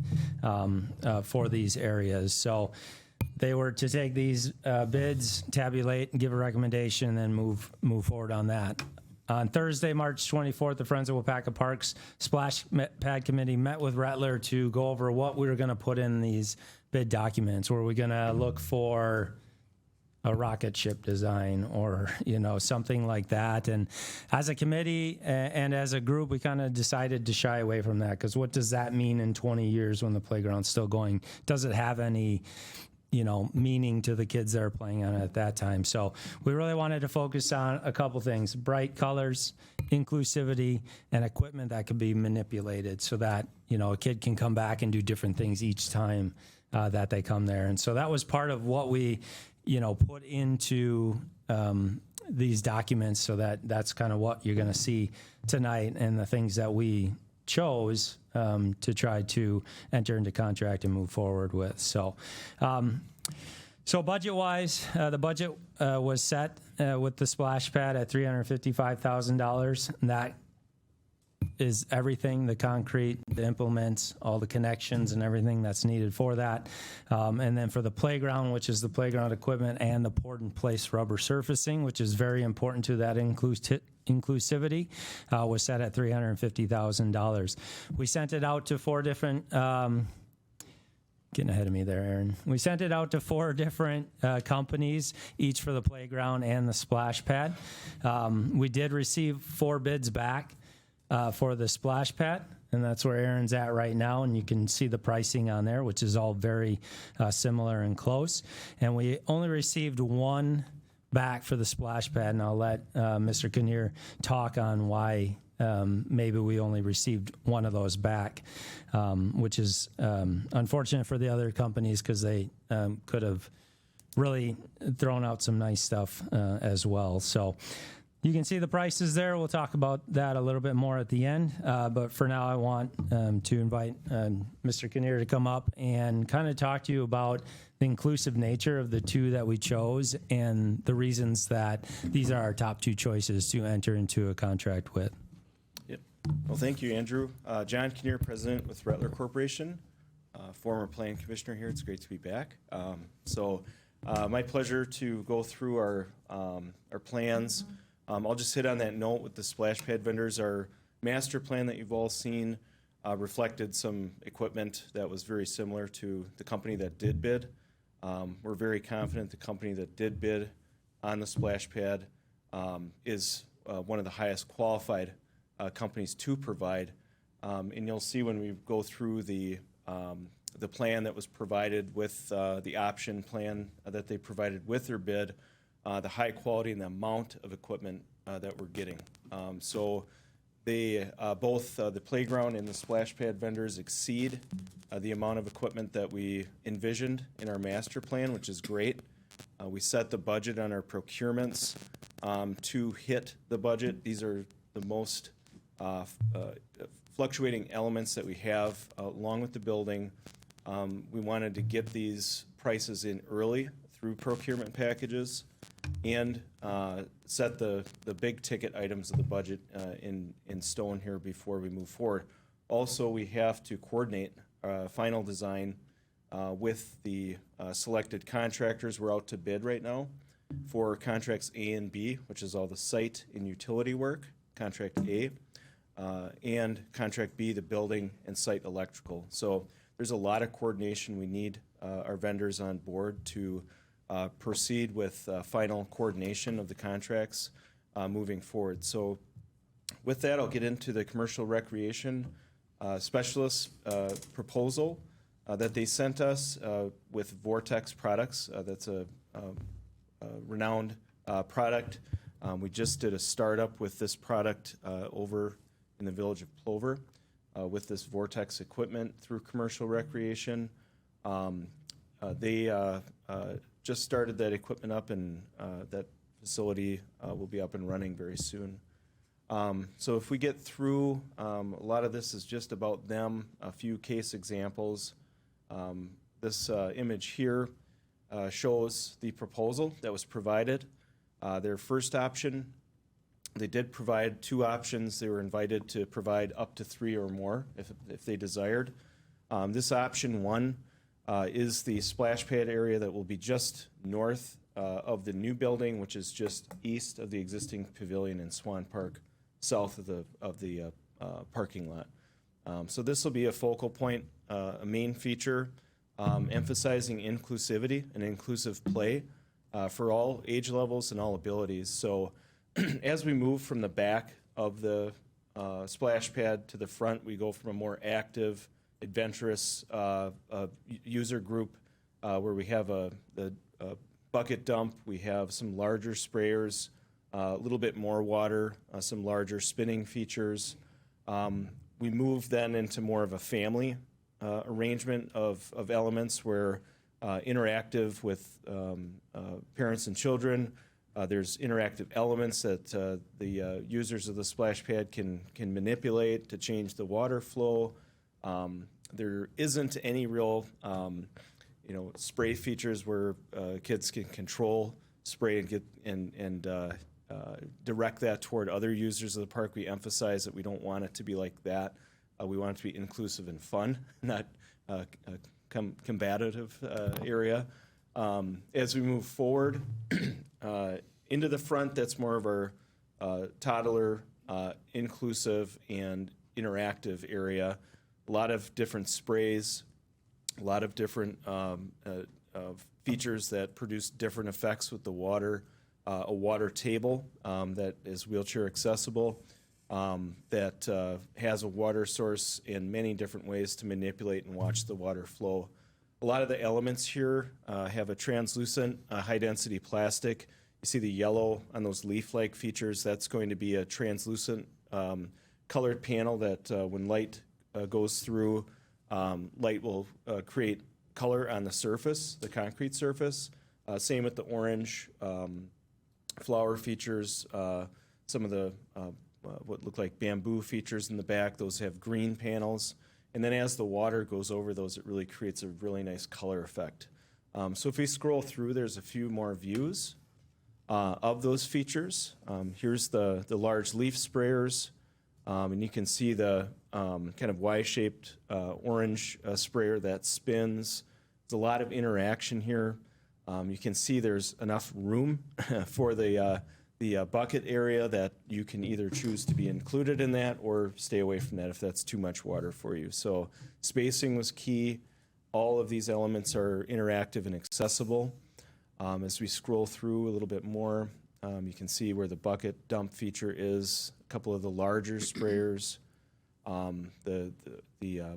for these areas. So they were to take these bids, tabulate, and give a recommendation, and then move forward on that. On Thursday, March 24th, the Friends of Waupaca Parks Splash Pad Committee met with Rattler to go over what we were going to put in these bid documents. Were we going to look for a rocket ship design or, something like that? And as a committee and as a group, we kind of decided to shy away from that, because what does that mean in 20 years when the playground's still going? Does it have any meaning to the kids that are playing on it at that time? So we really wanted to focus on a couple things: bright colors, inclusivity, and equipment that can be manipulated so that, a kid can come back and do different things each time that they come there. And so that was part of what we, put into these documents, so that's kind of what you're going to see tonight, and the things that we chose to try to enter into contract and move forward with. So budget-wise, the budget was set with the splash pad at $355,000. That is everything, the concrete, the implements, all the connections and everything that's needed for that. And then for the playground, which is the playground equipment and the poured-in-place rubber surfacing, which is very important to that inclusivity, was set at $350,000. We sent it out to 4 different getting ahead of me there, Aaron. We sent it out to 4 different companies, each for the playground and the splash pad. We did receive 4 bids back for the splash pad, and that's where Aaron's at right now, and you can see the pricing on there, which is all very similar and close. And we only received 1 back for the splash pad, and I'll let Mr. Kinnear talk on why maybe we only received 1 of those back, which is unfortunate for the other companies, because they could have really thrown out some nice stuff as well. So you can see the prices there. We'll talk about that a little bit more at the end. But for now, I want to invite Mr. Kinnear to come up and kind of talk to you about the inclusive nature of the 2 that we chose and the reasons that these are our top 2 choices to enter into a contract with. Yep. Well, thank you, Andrew. John Kinnear, president with Rattler Corporation, former planning commissioner here. It's great to be back. My pleasure to go through our plans. I'll just hit on that note with the splash pad vendors. Our master plan that you've all seen reflected some equipment that was very similar to the company that did bid. We're very confident the company that did bid on the splash pad is one of the highest qualified companies to provide. And you'll see when we go through the plan that was provided with the option plan that they provided with their bid, the high quality and the amount of equipment that we're getting. They both the playground and the splash pad vendors exceed the amount of equipment that we envisioned in our master plan, which is great. We set the budget on our procurements to hit the budget. These are the most fluctuating elements that we have along with the building. We wanted to get these prices in early through procurement packages and set the big ticket items of the budget in stone here before we move forward. Also, we have to coordinate final design with the selected contractors. We're out to bid right now for contracts A and B, which is all the site and utility work, contract A, and contract B, the building and site electrical. So there's a lot of coordination. We need our vendors on board to proceed with final coordination of the contracts moving forward. So with that, I'll get into the commercial recreation specialist proposal that they sent us with Vortex Products. That's a renowned product. We just did a startup with this product over in the village of Plover with this Vortex equipment through commercial recreation. They just started that equipment up, and that facility will be up and running very soon. So if we get through, a lot of this is just about them, a few case examples. This image here shows the proposal that was provided. Their first option, they did provide 2 options. They were invited to provide up to 3 or more if they desired. This option 1 is the splash pad area that will be just north of the new building, which is just east of the existing pavilion in Swan Park, south of the parking lot. So this will be a focal point, a main feature, emphasizing inclusivity and inclusive play for all age levels and all abilities. So as we move from the back of the splash pad to the front, we go from a more active, adventurous user group where we have a bucket dump, we have some larger sprayers, a little bit more water, some larger spinning features. We move then into more of a family arrangement of elements where interactive with parents and children, There's interactive elements that the users of the splash pad can manipulate to change the water flow. There isn't any real spray features where kids can control spray and get and direct that toward other users of the park. We emphasize that we don't want it to be like that. We want it to be inclusive and fun, not combative area. As we move forward into the front, that's more of our toddler, inclusive, and interactive area. A lot of different sprays, a lot of different features that produce different effects with the water. A water table that is wheelchair accessible, that has a water source in many different ways to manipulate and watch the water flow. A lot of the elements here have a translucent, high-density plastic. You see the yellow on those leaf-like features. That's going to be a translucent colored panel that when light goes through, light will create color on the surface, the concrete surface. Same with the orange flower features, some of the what look like bamboo features in the back. Those have green panels. And then as the water goes over those, it really creates a really nice color effect. So if we scroll through, there's a few more views of those features. Here's the large leaf sprayers. And you can see the kind of Y-shaped orange sprayer that spins. There's a lot of interaction here. You can see there's enough room for the bucket area that you can either choose to be included in that or stay away from that if that's too much water for you. So spacing was key. All of these elements are interactive and accessible. As we scroll through a little bit more, you can see where the bucket dump feature is, a couple of the larger sprayers, the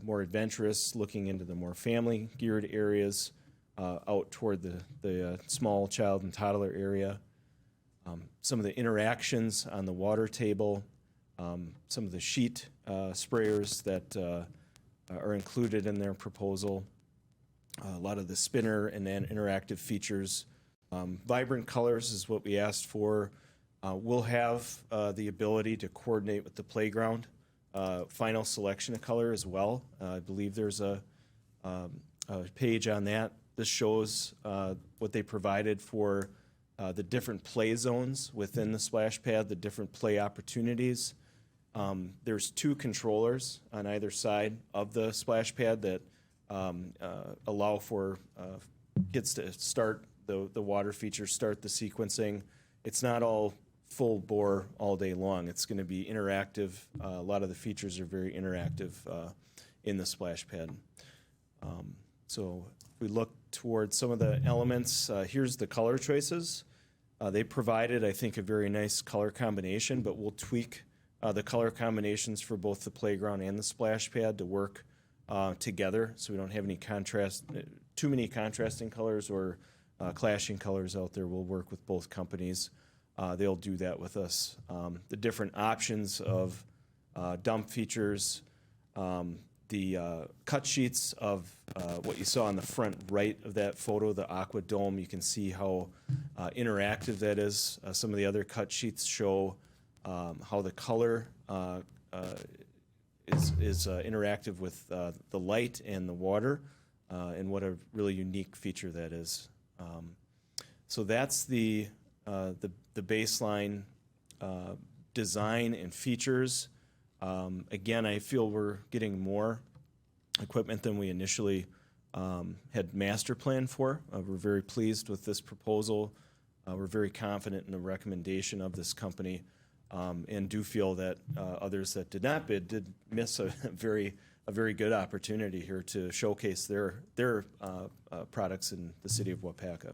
more adventurous, looking into the more family-geared areas, out toward the small child and toddler area. Some of the interactions on the water table, some of the sheet sprayers that are included in their proposal, a lot of the spinner and then interactive features. Vibrant colors is what we asked for. We'll have the ability to coordinate with the playground. Final selection of color as well. I believe there's a page on that. This shows what they provided for the different play zones within the splash pad, the different play opportunities. There's 2 controllers on either side of the splash pad that allow for kids to start the water feature, start the sequencing. It's not all full bore all day long. It's going to be interactive. A lot of the features are very interactive in the splash pad. So if we look towards some of the elements, here's the color choices. They provided, I think, a very nice color combination, but we'll tweak the color combinations for both the playground and the splash pad to work together, so we don't have any too many contrasting colors or clashing colors out there. We'll work with both companies. They'll do that with us. The different options of dump features, the cut sheets of what you saw on the front right of that photo, the aqua dome. You can see how interactive that is. Some of the other cut sheets show how the color is interactive with the light and the water, and what a really unique feature that is. So that's the baseline design and features. Again, I feel we're getting more equipment than we initially had master planned for. We're very pleased with this proposal. We're very confident in the recommendation of this company, and do feel that others that did not bid did miss a very good opportunity here to showcase their products in the city of Waupaca.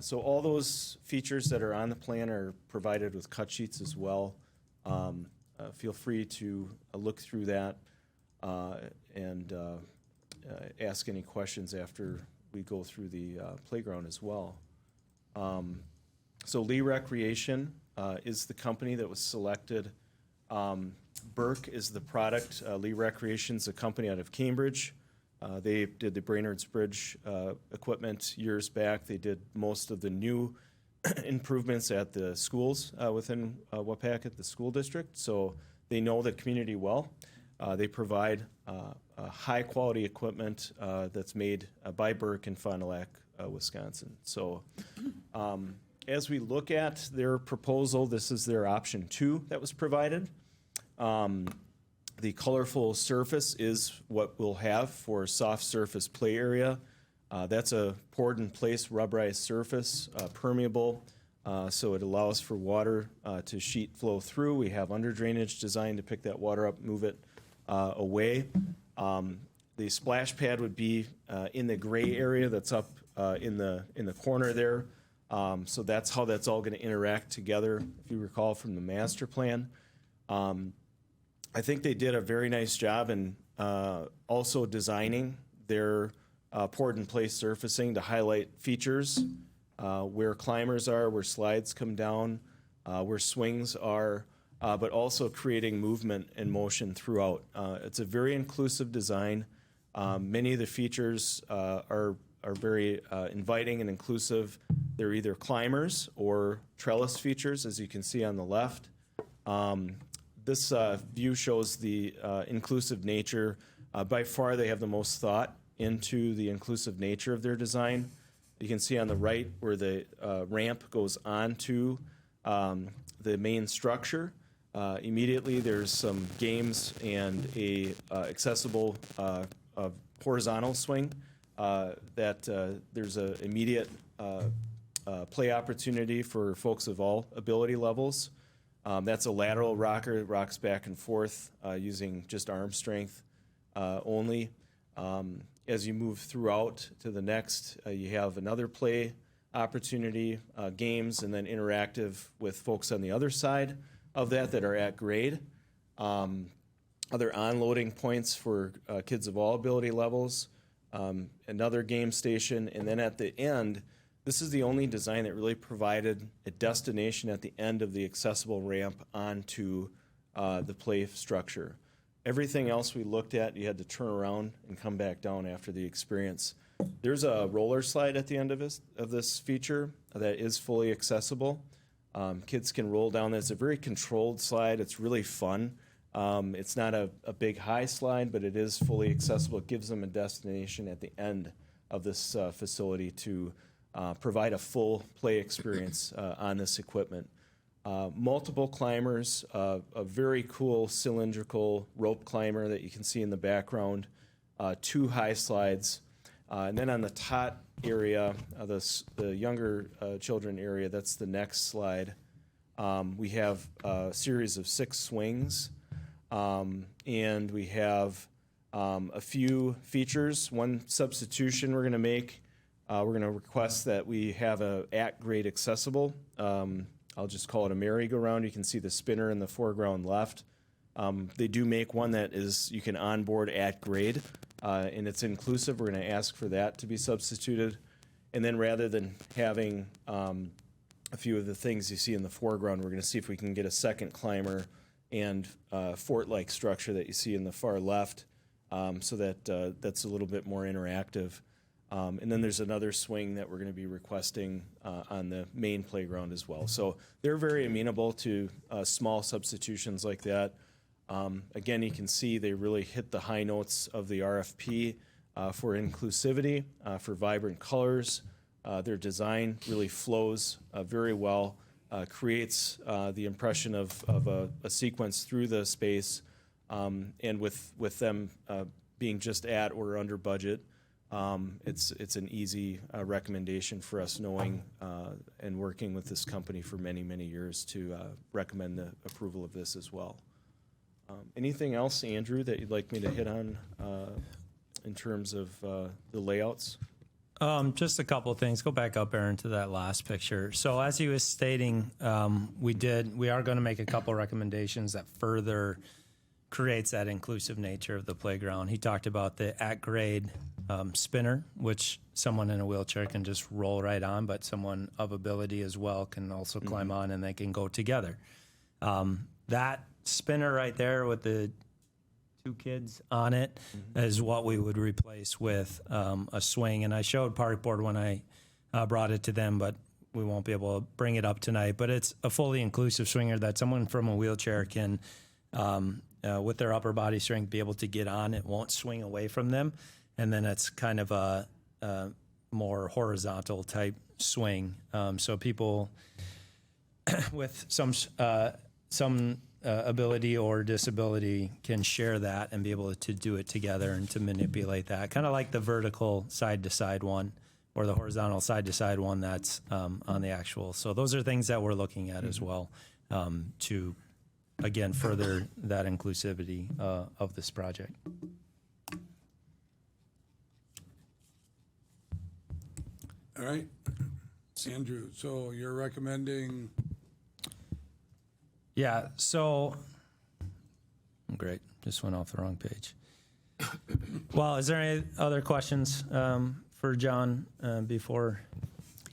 So all those features that are on the plan are provided with cut sheets as well. Feel free to look through that and ask any questions after we go through the playground as well. So Lee Recreation is the company that was selected. Burke is the product. Lee Recreation's a company out of Cambridge. They did the Brainerd's Bridge equipment years back. They did most of the new improvements at the schools within Waupaca, the school district. So they know the community well. They provide high-quality equipment that's made by Burke in Fond du Lac, Wisconsin. So as we look at their proposal, this is their option 2 that was provided. The colorful surface is what we'll have for soft surface play area. That's a poured-in-place rubberized surface, permeable, so it allows for water to sheet flow through. We have under drainage designed to pick that water up, move it away. The splash pad would be in the gray area that's up in the corner there. So that's how that's all going to interact together, if you recall from the master plan. I think they did a very nice job in also designing their poured-in-place surfacing to highlight features where climbers are, where slides come down, where swings are, but also creating movement and motion throughout. It's a very inclusive design. Many of the features are very inviting and inclusive. They're either climbers or trellis features, as you can see on the left. This view shows the inclusive nature. By far, they have the most thought into the inclusive nature of their design. You can see on the right where the ramp goes onto the main structure. Immediately, there's some games and a accessible horizontal swing that there's an immediate play opportunity for folks of all ability levels. That's a lateral rocker. It rocks back and forth using just arm strength only. As you move throughout to the next, you have another play opportunity, games, and then interactive with folks on the other side of that are at grade. Other onloading points for kids of all ability levels, another game station, and then at the end, this is the only design that really provided a destination at the end of the accessible ramp onto the play structure. Everything else we looked at, you had to turn around and come back down after the experience. There's a roller slide at the end of this feature that is fully accessible. Kids can roll down. It's a very controlled slide. It's really fun. It's not a big high slide, but it is fully accessible. It gives them a destination at the end of this facility to provide a full play experience on this equipment. Multiple climbers, a very cool cylindrical rope climber that you can see in the background, 2 high slides, and then on the top area, the younger children area, that's the next slide. We have a series of 6 swings, and we have a few features. One substitution we're going to make, we're going to request that we have a at-grade accessible. I'll just call it a merry-go-round. You can see the spinner in the foreground left. They do make one that is you can onboard at grade, and it's inclusive. We're going to ask for that to be substituted. And then rather than having a few of the things you see in the foreground, we're going to see if we can get a second climber and fort-like structure that you see in the far left, so that that's a little bit more interactive. And then there's another swing that we're going to be requesting on the main playground as well. So they're very amenable to small substitutions like that. Again, you can see they really hit the high notes of the RFP for inclusivity, for vibrant colors. Their design really flows very well, creates the impression of a sequence through the space, and with them being just at or under budget, it's an easy recommendation for us, knowing and working with this company for many, many years, to recommend the approval of this as well. Anything else, Andrew, that you'd like me to hit on in terms of the layouts? Just a couple of things. Go back up, Aaron, to that last picture. So as he was stating, we are going to make a couple recommendations that further creates that inclusive nature of the playground. He talked about the at-grade spinner, which someone in a wheelchair can just roll right on, but someone of ability as well can also climb on, and they can go together. That spinner right there with the 2 kids on it is what we would replace with a swing. And I showed Park Board when I brought it to them, but we won't be able to bring it up tonight, but it's a fully inclusive swinger that someone from a wheelchair can, with their upper body strength, be able to get on. It won't swing away from them. And then it's kind of a more horizontal type swing. So people with some ability or disability can share that and be able to do it together and to manipulate that. Kind of like the vertical side-to-side one or the horizontal side-to-side one that's on the actual. So those are things that we're looking at as well to, again, further that inclusivity of this project. All right. Andrew, so you're recommending? Yeah, so, great, just went off the wrong page. Well, is there any other questions for John before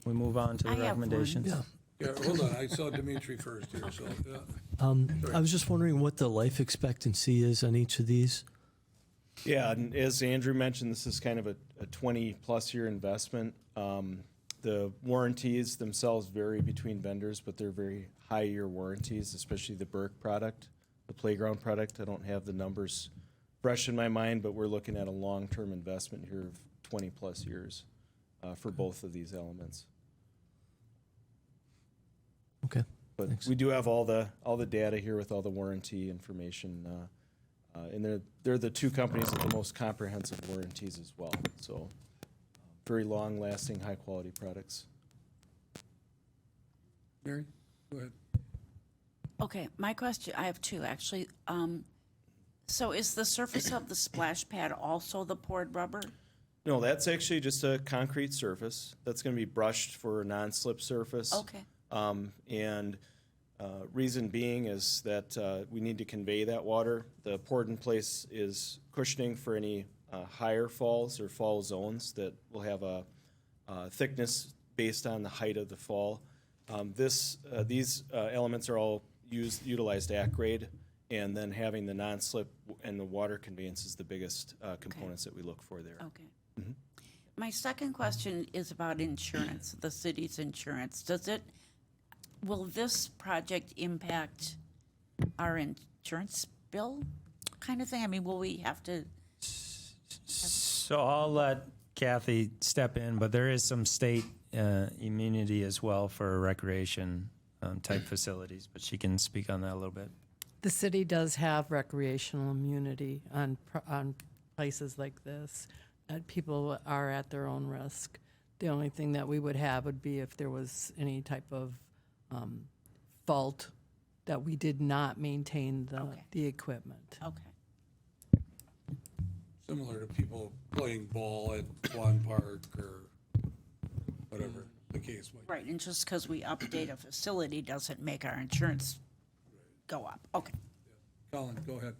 we move on to the recommendations? Yeah, hold on, I saw Dimitri first here, so, yeah. I was just wondering what the life expectancy is on each of these. Yeah, and as Andrew mentioned, this is kind of a 20-plus year investment. The warranties themselves vary between vendors, but they're very high-year warranties, especially the Burke product, the playground product. I don't have the numbers fresh in my mind, but we're looking at a long-term investment here of 20-plus years for both of these elements. Okay. But thanks. we do have all the data here with all the warranty information, and they're the two companies with the most comprehensive warranties as well. So very long-lasting, high-quality products. Mary, go ahead. Okay, my question, I have two actually. So is the surface of the splash pad also the poured rubber? No, that's actually just a concrete surface. That's going to be brushed for a non-slip surface. Okay. And reason being is that we need to convey that water. The poured in place is cushioning for any higher falls or fall zones that will have a thickness based on the height of the fall. These elements are all utilized at grade, and then having the non-slip and the water conveyance is the biggest components that we look for there. Okay. My second question is about insurance, the city's insurance. Will this project impact our insurance bill kind of thing? I mean, will we have to? So I'll let Kathy step in, but there is some state immunity as well for recreation type facilities, but she can speak on that a little bit. The city does have recreational immunity on places like this, that people are at their own risk. The only thing that we would have would be if there was any type of fault that we did not maintain the equipment. Okay. Similar to people playing ball at Swan Park or whatever the case might be. Right, and just because we update a facility doesn't make our insurance go up. Okay. Colin, go ahead.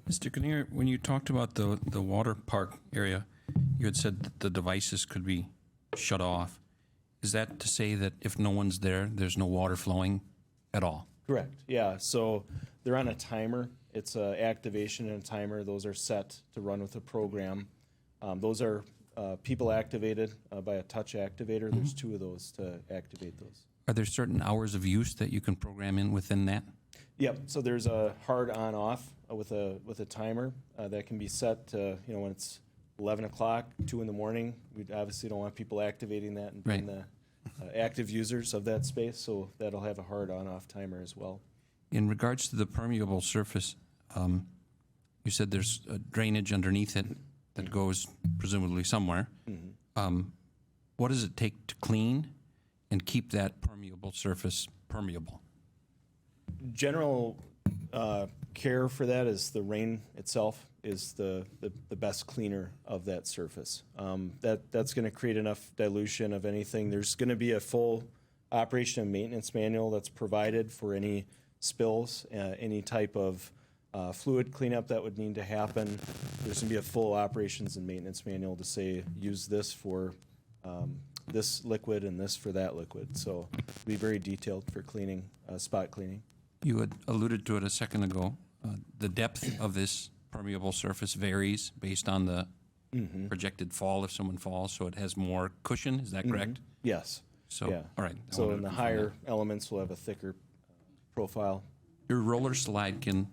Mr. Kinnear, when you talked about the water park area, you had said that the devices could be shut off. Is that to say that if no one's there, there's no water flowing at all? Correct. Yeah. So they're on a timer. It's an activation and a timer. Those are set to run with a program. Those are people activated by a touch activator. There's two of those to activate those. Are there certain hours of use that you can program in within that? Yep. So there's a hard on off with a timer that can be set to, when it's 11 o'clock, 2 in the morning. We obviously don't want people activating that and being the active users of that space. So that'll have a hard on off timer as well. In regards to the permeable surface, you said there's a drainage underneath it that goes presumably somewhere. What does it take to clean and keep that permeable surface permeable? General care for that is the rain itself is the best cleaner of that surface. That's going to create enough dilution of anything. There's going to be a full operation and maintenance manual that's provided for any spills, any type of fluid cleanup that would need to happen. There's going to be a full operations and maintenance manual to say use this for this liquid and this for that liquid. So it'll be very detailed for cleaning, spot cleaning. You had alluded to it a second ago. The depth of this permeable surface varies based on the projected fall if someone falls, so it has more cushion. Is that correct? Yes. So, Yeah. all right. I So wanted in to the confirm higher that. elements, we'll have a thicker profile. Your roller slide can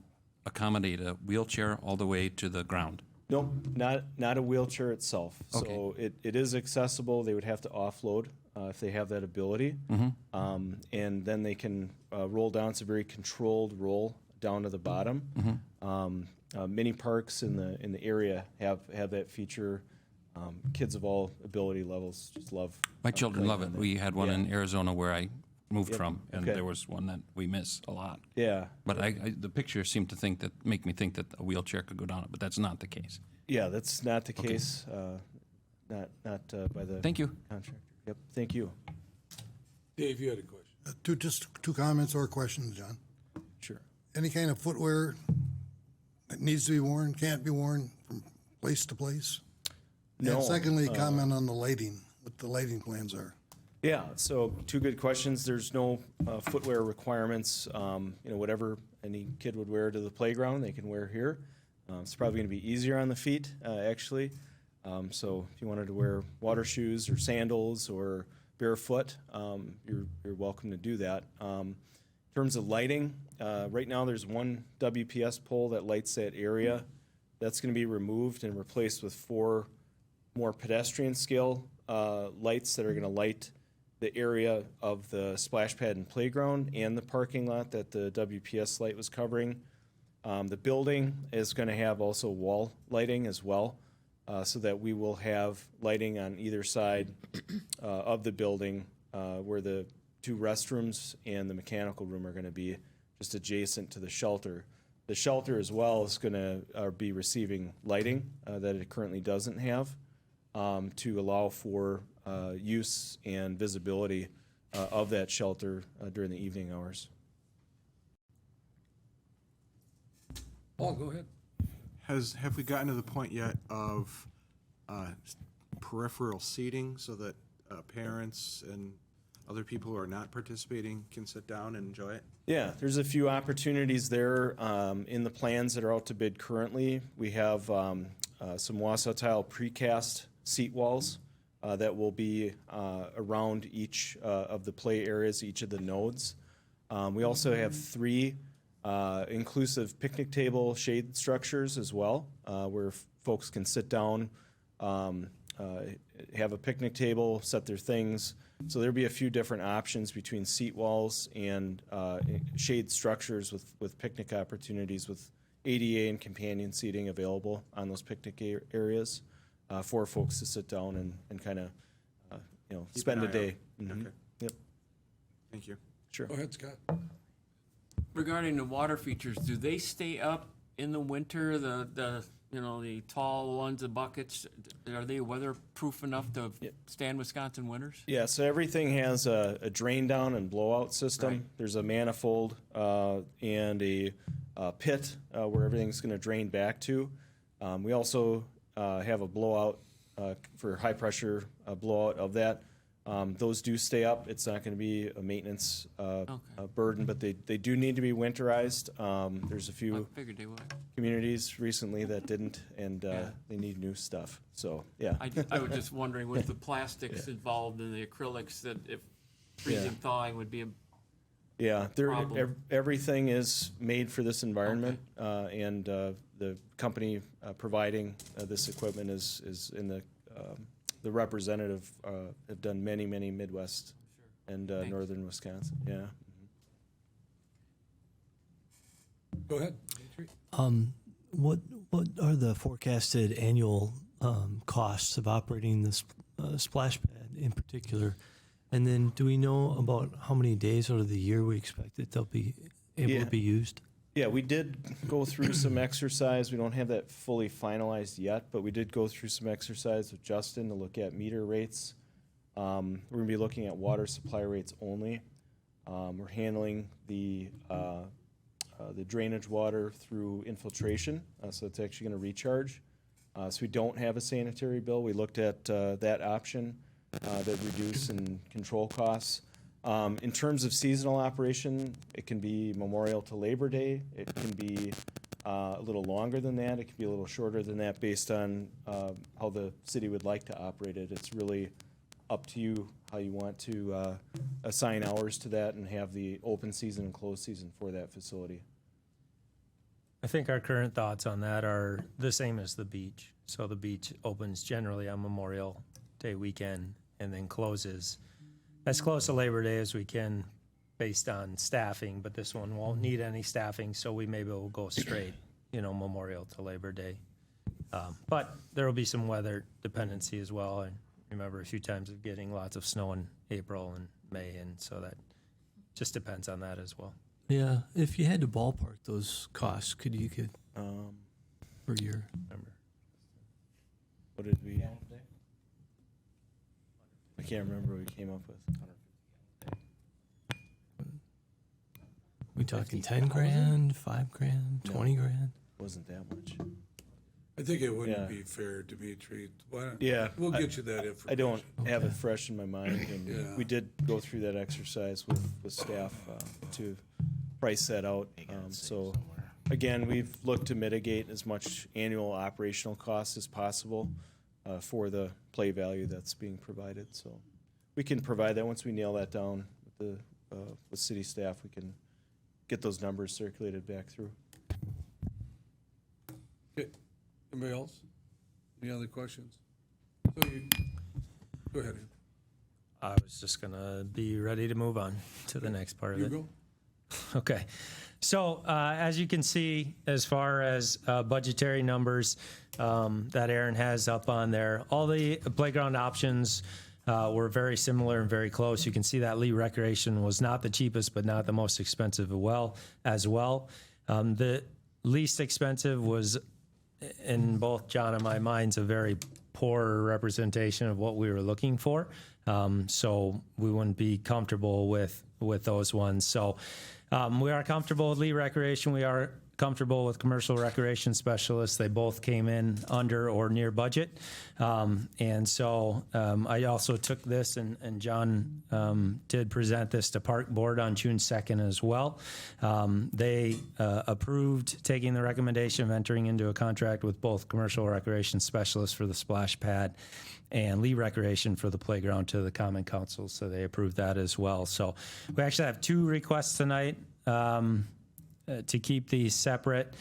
accommodate a wheelchair all the way to the ground. Nope, not a wheelchair itself. Okay. So it is accessible. They would have to offload if they have that ability. And then they can roll down. It's a very controlled roll down to the bottom. Many parks in the area have that feature. Kids of all ability levels just love. My children playing love on it. We had one Yeah. in Arizona where I moved Yep. from, and Okay. there was one that we miss a lot. Yeah. But the pictures seem to make me think that a wheelchair could go down it, but that's not the case. Yeah, that's not the Okay. case. Not by the Thank you. contractor. Yep. Thank you. Dave, you had a question. Just two comments or questions, John. Sure. Any kind of footwear that needs to be worn, can't be worn from place to place? No, And secondly, comment on the lighting, what the lighting plans are. Yeah, so two good questions. There's no footwear requirements. Whatever any kid would wear to the playground, they can wear here. It's probably going to be easier on the feet, actually. So if you wanted to wear water shoes or sandals or barefoot, you're welcome to do that. In terms of lighting, right now there's one WPS pole that lights that area. That's going to be removed and replaced with 4 more pedestrian scale lights that are going to light the area of the splash pad and playground and the parking lot that the WPS light was covering. The building is going to have also wall lighting as well, so that we will have lighting on either side of the building where the 2 restrooms and the mechanical room are going to be just adjacent to the shelter. The shelter as well is going to be receiving lighting that it currently doesn't have, to allow for use and visibility of that shelter during the evening hours. Paul, go ahead. Have we gotten to the point yet of peripheral seating so that parents and other people who are not participating can sit down and enjoy it? Yeah, there's a few opportunities there in the plans that are out to bid currently. We have some Waupaca tile precast seat walls that will be around each of the play areas, each of the nodes. We also have 3 inclusive picnic table shade structures as well, where folks can sit down, have a picnic table, set their things. So there'll be a few different options between seat walls and shade structures with picnic opportunities, with ADA and companion seating available on those picnic areas for folks to sit down and kind of Keep spend an a eye day. out. Mhm. Okay. Yep. Thank you. Sure. Go ahead, Scott. Regarding the water features, do they stay up in the winter? The tall ones, the buckets, are they weatherproof enough to stand Wisconsin winters? Yeah, so everything has a drain down and blowout system. Right. There's a manifold and a pit where everything's going to drain back to. We also have a blowout for high pressure blowout of that. Those do stay up. It's not going to be a maintenance burden, but they do need to be winterized. There's a few figured they would. communities recently that didn't, and they need new stuff. So, yeah. I was just wondering with the plastics involved and the acrylics that if freezing thawing would be a Yeah, problem. everything is made for this environment, and the company providing this equipment is in the representative have done many Midwest and northern Wisconsin. Yeah. Go ahead. What are the forecasted annual costs of operating this splash pad in particular? And then do we know about how many days out of the year we expect that they'll be able to be used? Yeah, we did go through some exercise. We don't have that fully finalized yet, but we did go through some exercise with Justin to look at meter rates. We're going to be looking at water supply rates only. We're handling the drainage water through infiltration, so it's actually going to recharge. So we don't have a sanitary bill. We looked at that option that reduce and control costs. In terms of seasonal operation, it can be Memorial to Labor Day. It can be a little longer than that. It can be a little shorter than that based on how the city would like to operate it. It's really up to you how you want to assign hours to that and have the open season and closed season for that facility. I think our current thoughts on that are the same as the beach. So the beach opens generally on Memorial Day weekend and then closes as close to Labor Day as we can based on staffing, but this one won't need any staffing, so we maybe will go straight, Memorial to Labor Day. But there will be some weather dependency as well. I remember a few times of getting lots of snow in April and May, and so that just depends on that as well. Yeah, if you had to ballpark those costs, could per year? Remember. What did we? I can't remember what we came up with. We talking 10 grand, 5 grand, 20 grand? Wasn't that much. I think it wouldn't be fair, Dimitri. Why don't- Yeah. We'll get you that information. I don't have it fresh in my mind, and we did go through that exercise with staff to price that out. So, again, we've looked to mitigate as much annual operational costs as possible for the play value that's being provided. So, we can provide that once we nail that down with city staff. We can get those numbers circulated back through. Okay. Anybody else? Any other questions? Go ahead, Ann. I was just going to be ready to move on to the next part of it. You go. Okay. So as you can see, as far as budgetary numbers that Aaron has up on there, all the playground options were very similar and very close. You can see that Lee Recreation was not the cheapest, but not the most expensive as well. The least expensive was, in both John and my minds, a very poor representation of what we were looking for. So we wouldn't be comfortable with those ones. So we are comfortable with Lee Recreation. We are comfortable with Commercial Recreation Specialists. They both came in under or near budget. And so I also took this, and John did present this to Park Board on June 2nd as well. They approved taking the recommendation of entering into a contract with both Commercial Recreation Specialists for the splash pad and Lee Recreation for the playground to the Common Council. So they approved that as well. So we actually have two requests tonight. To keep these separate.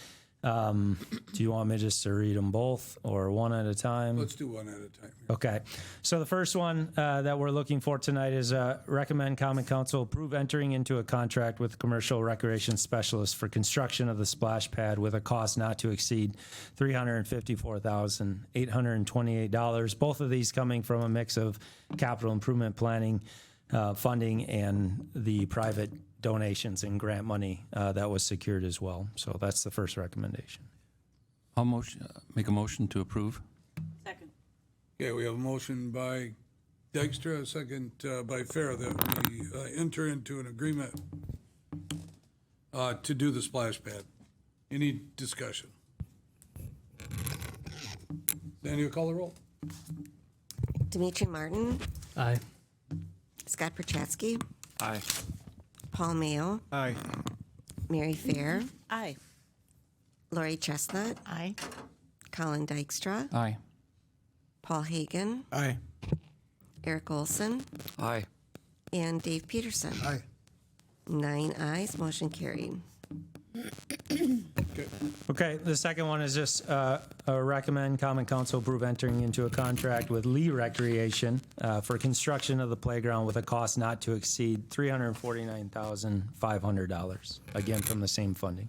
Do you want me just to read them both or one at a time? Let's do one at a time. Okay. So the first one that we're looking for tonight is recommend Common Council approve entering into a contract with Commercial Recreation Specialists for construction of the splash pad with a cost not to exceed $354,828. Both of these coming from a mix of capital improvement planning funding and the private donations and grant money that was secured as well. So that's the first recommendation. I'll make a motion to approve. Second. Okay, we have a motion by Dykstra, a second by Fair, that we enter into an agreement to do the splash pad. Any discussion? Sandy, you call the roll? Dimitri Martin, Aye. Scott Perchatsky, Aye. Paul Mayo, Aye. Mary Fair, Aye. Lori Chestnut, Aye. Colin Dykstra, Aye. Paul Hagan, Aye. Eric Olson, Aye. and Dave Peterson. Aye. 9 ayes, motion carried. Okay, the second one is just recommend Common Council approve entering into a contract with Lee Recreation for construction of the playground with a cost not to exceed $349,500, again from the same funding.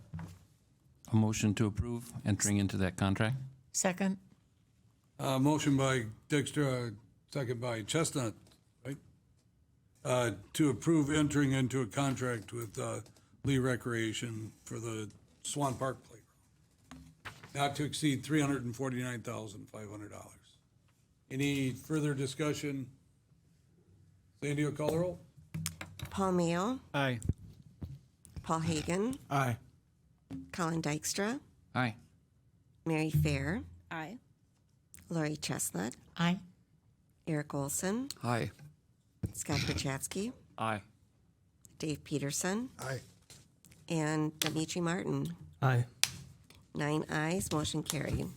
A motion to approve entering into that contract. Second. Motion by Dykstra, second by Chestnut, right? To approve entering into a contract with Lee Recreation for the Swan Park Playground, not to exceed $349,500. Any further discussion? Sandy, will call the roll? Paul Mayo, Aye. Paul Hagan, Aye. Colin Dykstra, Aye. Mary Fair, Aye. Lori Chestnut, Aye. Eric Olson, Aye. Scott Perchatsky, Aye. Dave Peterson, Aye. and Dimitri Martin. Aye. 9 ayes, motion carried.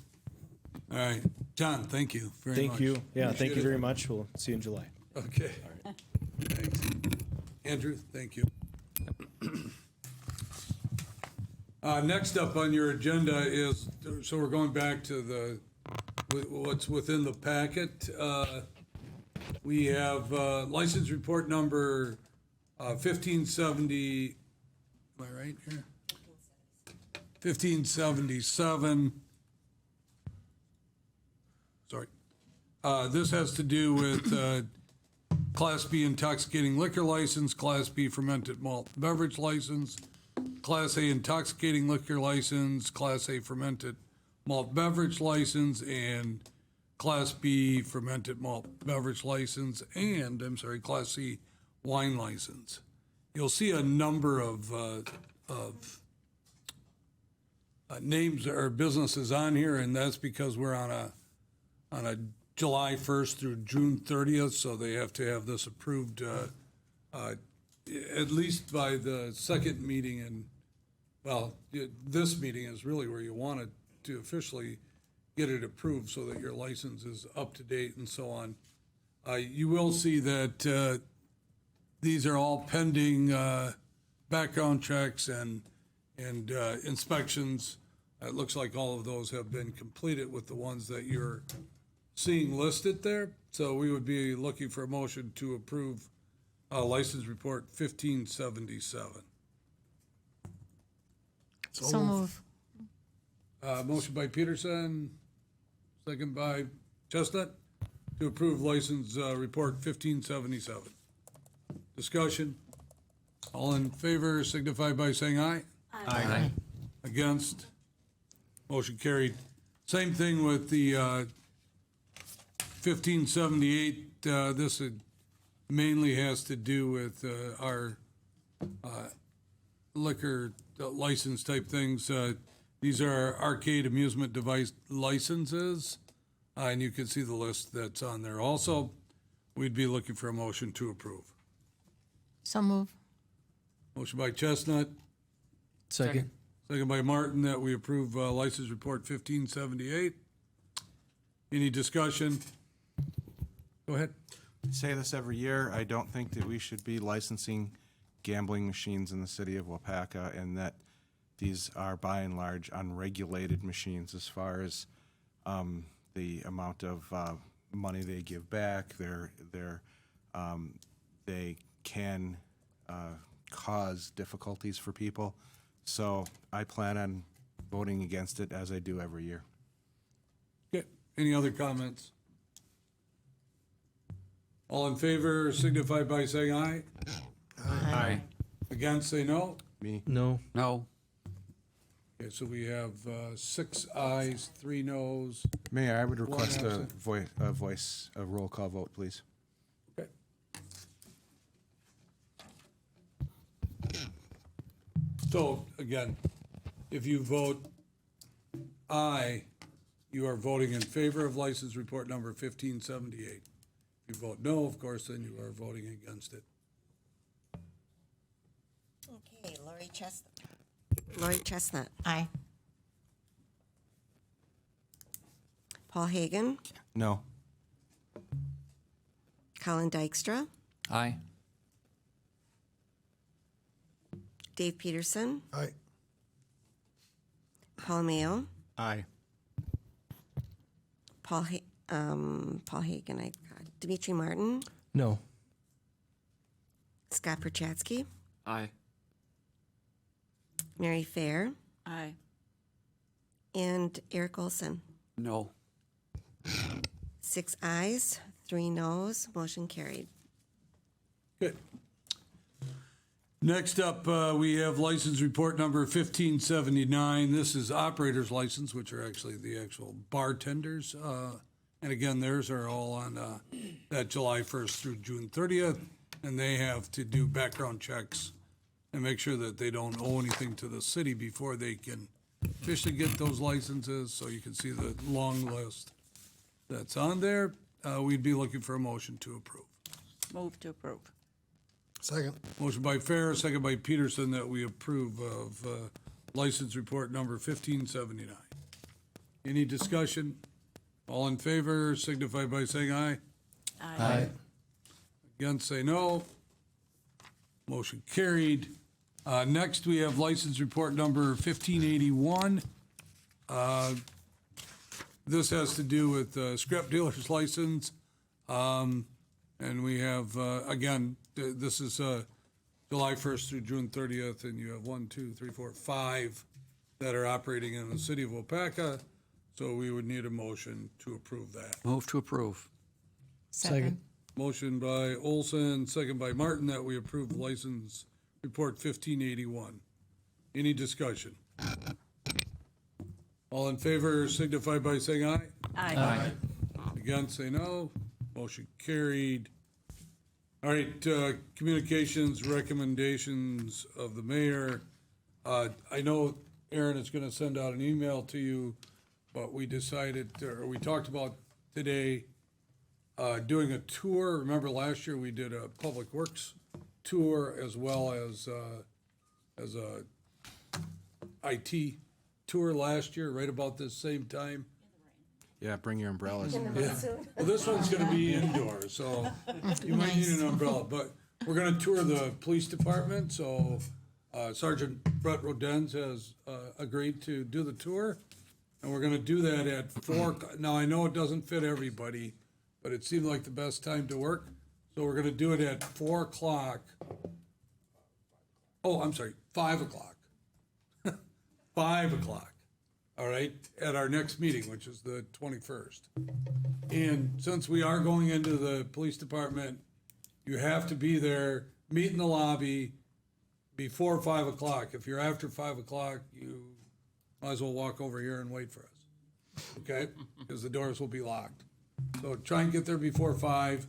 All right, John, thank you very much. Thank you. Yeah, thank Appreciate you it. very much. We'll see you in July. Okay. Andrew, thank you. Next up on your agenda is, so we're going back to what's within the packet. We have license report number 1570, am I right here? 1577. Sorry. This has to do with Class B intoxicating liquor license, Class B fermented malt beverage license, Class A intoxicating liquor license, Class A fermented malt beverage license, and Class B fermented malt beverage license, and, I'm sorry, Class C wine license. You'll see a number of names or businesses on here, and that's because we're on a July 1st through June 30th, so they have to have this approved at least by the second meeting. And, well, this meeting is really where you want it to officially get it approved so that your license is up to date and so on. You will see that these are all pending background checks and inspections. It looks like all of those have been completed with the ones that you're seeing listed there. So we would be looking for a motion to approve license report 1577. So move. Motion by Peterson, second by Chestnut, to approve license report 1577. Discussion. All in favor signify by saying aye. Aye. Against? Motion carried. Same thing with the 1578. This mainly has to do with our liquor license type things. These are arcade amusement device licenses, and you can see the list that's on there. Also, we'd be looking for a motion to approve. So move. Motion by Chestnut. Second. Second by Martin, that we approve license report 1578. Any discussion? Go ahead. I say this every year. I don't think that we should be licensing gambling machines in the city of Waupaca, and that these are by and large unregulated machines as far as the amount of money they give back. They can cause difficulties for people. So I plan on voting against it, as I do every year. Okay. Any other comments? All in favor signify by saying aye. Aye. Against, say no. Me? No. No. Okay, so we have 6 ayes, 3 noes. Mayor, I would One request a absent. a roll call vote, please. Okay. So, again, if you vote aye, you are voting in favor of license report number 1578. If you vote no, of course, then you are voting against it. Okay, Lori Chestnut. Lori Chestnut. Aye. Paul Hagan. No. Colin Dykstra. Aye. Dave Peterson. Aye. Paul Mayo. Aye. Paul Hagan. Dimitri Martin. No. Scott Perchatsky. Aye. Mary Fair. Aye. And Eric Olson. No. 6 ayes, 3 noes. Motion carried. Good. Next up, we have license report number 1579. This is operator's license, which are actually the actual bartenders. And again, theirs are all on that July 1st through June 30th, and they have to do background checks and make sure that they don't owe anything to the city before they can officially get those licenses. So you can see the long list that's on there. We'd be looking for a motion to approve. Move to approve. Second. Motion by Fair, second by Peterson, that we approve of license report number 1579. Any discussion? All in favor signify by saying aye. Aye. Against, say no. Motion carried. Next, we have license report number 1581. This has to do with scrap dealer's license. And we have, again, this is July 1st through June 30th, and you have 5 that are operating in the city of Waupaca. So we would need a motion to approve that. Move to approve. Second. Motion by Olson, second by Martin, that we approve the license report 1581. Any discussion? All in favor signify by saying aye. Aye. Against, say no. Motion carried. All right, communications, recommendations of the mayor. I know Aaron is going to send out an email to you, but we decided, or we talked about today, doing a tour. Remember last year we did a public works tour as well as a IT tour last year, right about this same time. Yeah, bring your umbrellas. Yeah. Well, this one's gonna be indoors, so you might need an umbrella, but we're gonna tour the police department, so Sergeant Brett Rodens has agreed to do the tour. And we're gonna do that at 4. Now, I know it doesn't fit everybody, but it seemed like the best time to work. So we're gonna do it at 4 o'clock. Oh, I'm sorry, 5 o'clock. 5 o'clock, all right, at our next meeting, which is the 21st. And since we are going into the police department, you have to be there, meet in the lobby before 5 o'clock. If you're after 5 o'clock, you might as well walk over here and wait for us, okay? Because the doors will be locked. So try and get there before 5.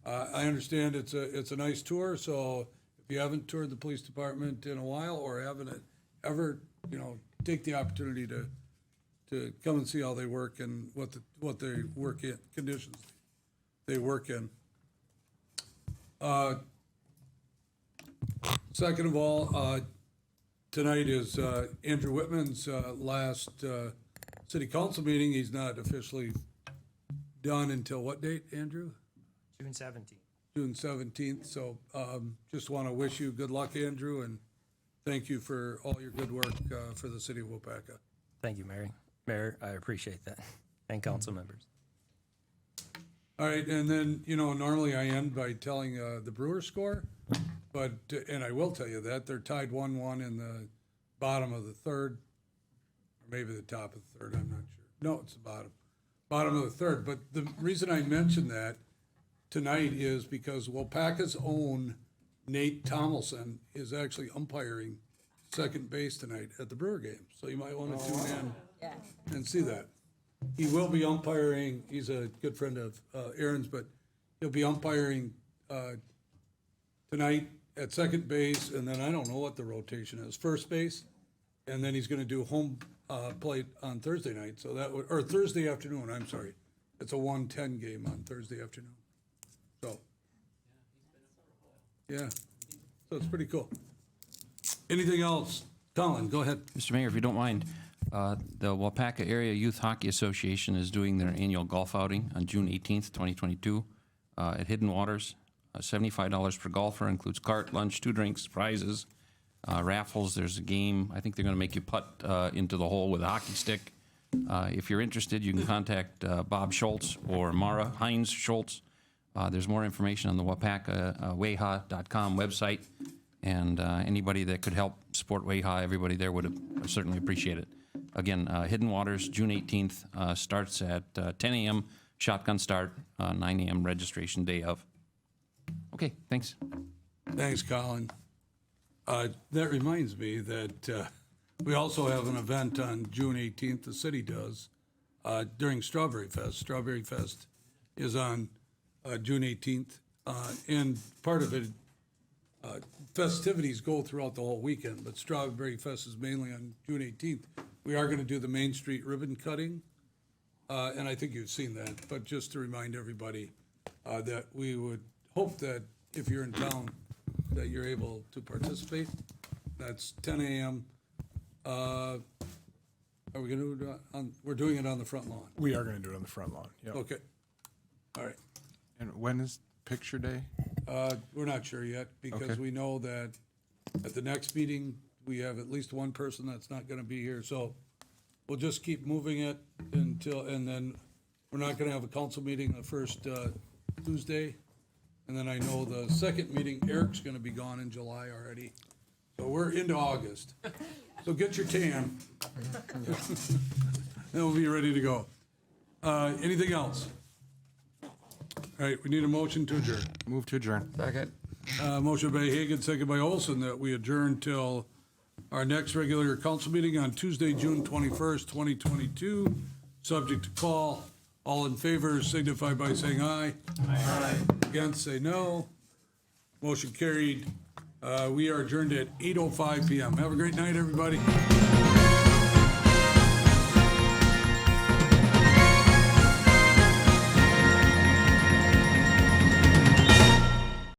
I understand it's a nice tour, so if you haven't toured the police department in a while or haven't ever, take the opportunity to come and see how they work and what they work in, conditions they work in. Second of all, tonight is Andrew Whitman's last city council meeting. He's not officially done until what date, Andrew? June 17th. June 17th. So just want to wish you good luck, Andrew, and thank you for all your good work for the city of Waupaca. Thank you, Mary. Mayor, I appreciate that. And council members. All right, and then, normally I end by telling the Brewers score, but, and I will tell you that, they're tied 1-1 in the bottom of the third, or maybe the top of the third, I'm not sure. No, it's the bottom of the third. But the reason I mention that tonight is because Waupaca's own Nate Tomlinson is actually umpiring second base tonight at the Brewer game. So you might want to tune in and see that. He will be umpiring, he's a good friend of Aaron's, but he'll be umpiring tonight at second base, and then I don't know what the rotation is, first base, and then he's gonna do home plate on Thursday night, so that would, or Thursday afternoon, I'm sorry. It's a 1:10 game on Thursday afternoon. So, yeah, so it's pretty cool. Anything else? Colin, go ahead. Mr. Mayor, if you don't mind, the Waupaca Area Youth Hockey Association is doing their annual golf outing on June 18th, 2022, at Hidden Waters. $75 per golfer, includes cart, lunch, 2 drinks, prizes, raffles. There's a game. I think they're going to make you putt into the hole with a hockey stick. If you're interested, you can contact Bob Schultz or Mara Heinz Schultz. There's more information on the Waupaca Wayha.com website. And anybody that could help support Wayha, everybody there would certainly appreciate it. Again, Hidden Waters, June 18th, starts at 10 a.m., shotgun start, 9 a.m. registration day of. Okay, thanks. Thanks, Colin. That reminds me that we also have an event on June 18th, the city does, during Strawberry Fest. Strawberry Fest is on June 18th, and part of it, festivities go throughout the whole weekend, but Strawberry Fest is mainly on June 18th. We are going to do the Main Street ribbon cutting, and I think you've seen that, but just to remind everybody that we would hope that if you're in town, that you're able to participate. That's 10 a.m. Are we going to do it we're doing it on the front lawn? We are going to do it on the front lawn. Yep. Okay. All right. And when is picture day? We're not sure yet, because Okay. we know that at the next meeting, we have at least one person that's not gonna be here, so we'll just keep moving it until, and then we're not gonna have a council meeting the first Tuesday. And then I know the second meeting, Eric's gonna be gone in July already. So we're into August. So get your tan. Then we'll be ready to go. Anything else? All right, we need a motion to adjourn. Move to adjourn. Second. Motion by Hagan, second by Olson, that we adjourn till our next regular council meeting on Tuesday, June 21st, 2022, subject to call. All in favor signify by saying aye. Aye. Against, say no. Motion carried. We are adjourned at 8:05 PM. Have a great night, everybody.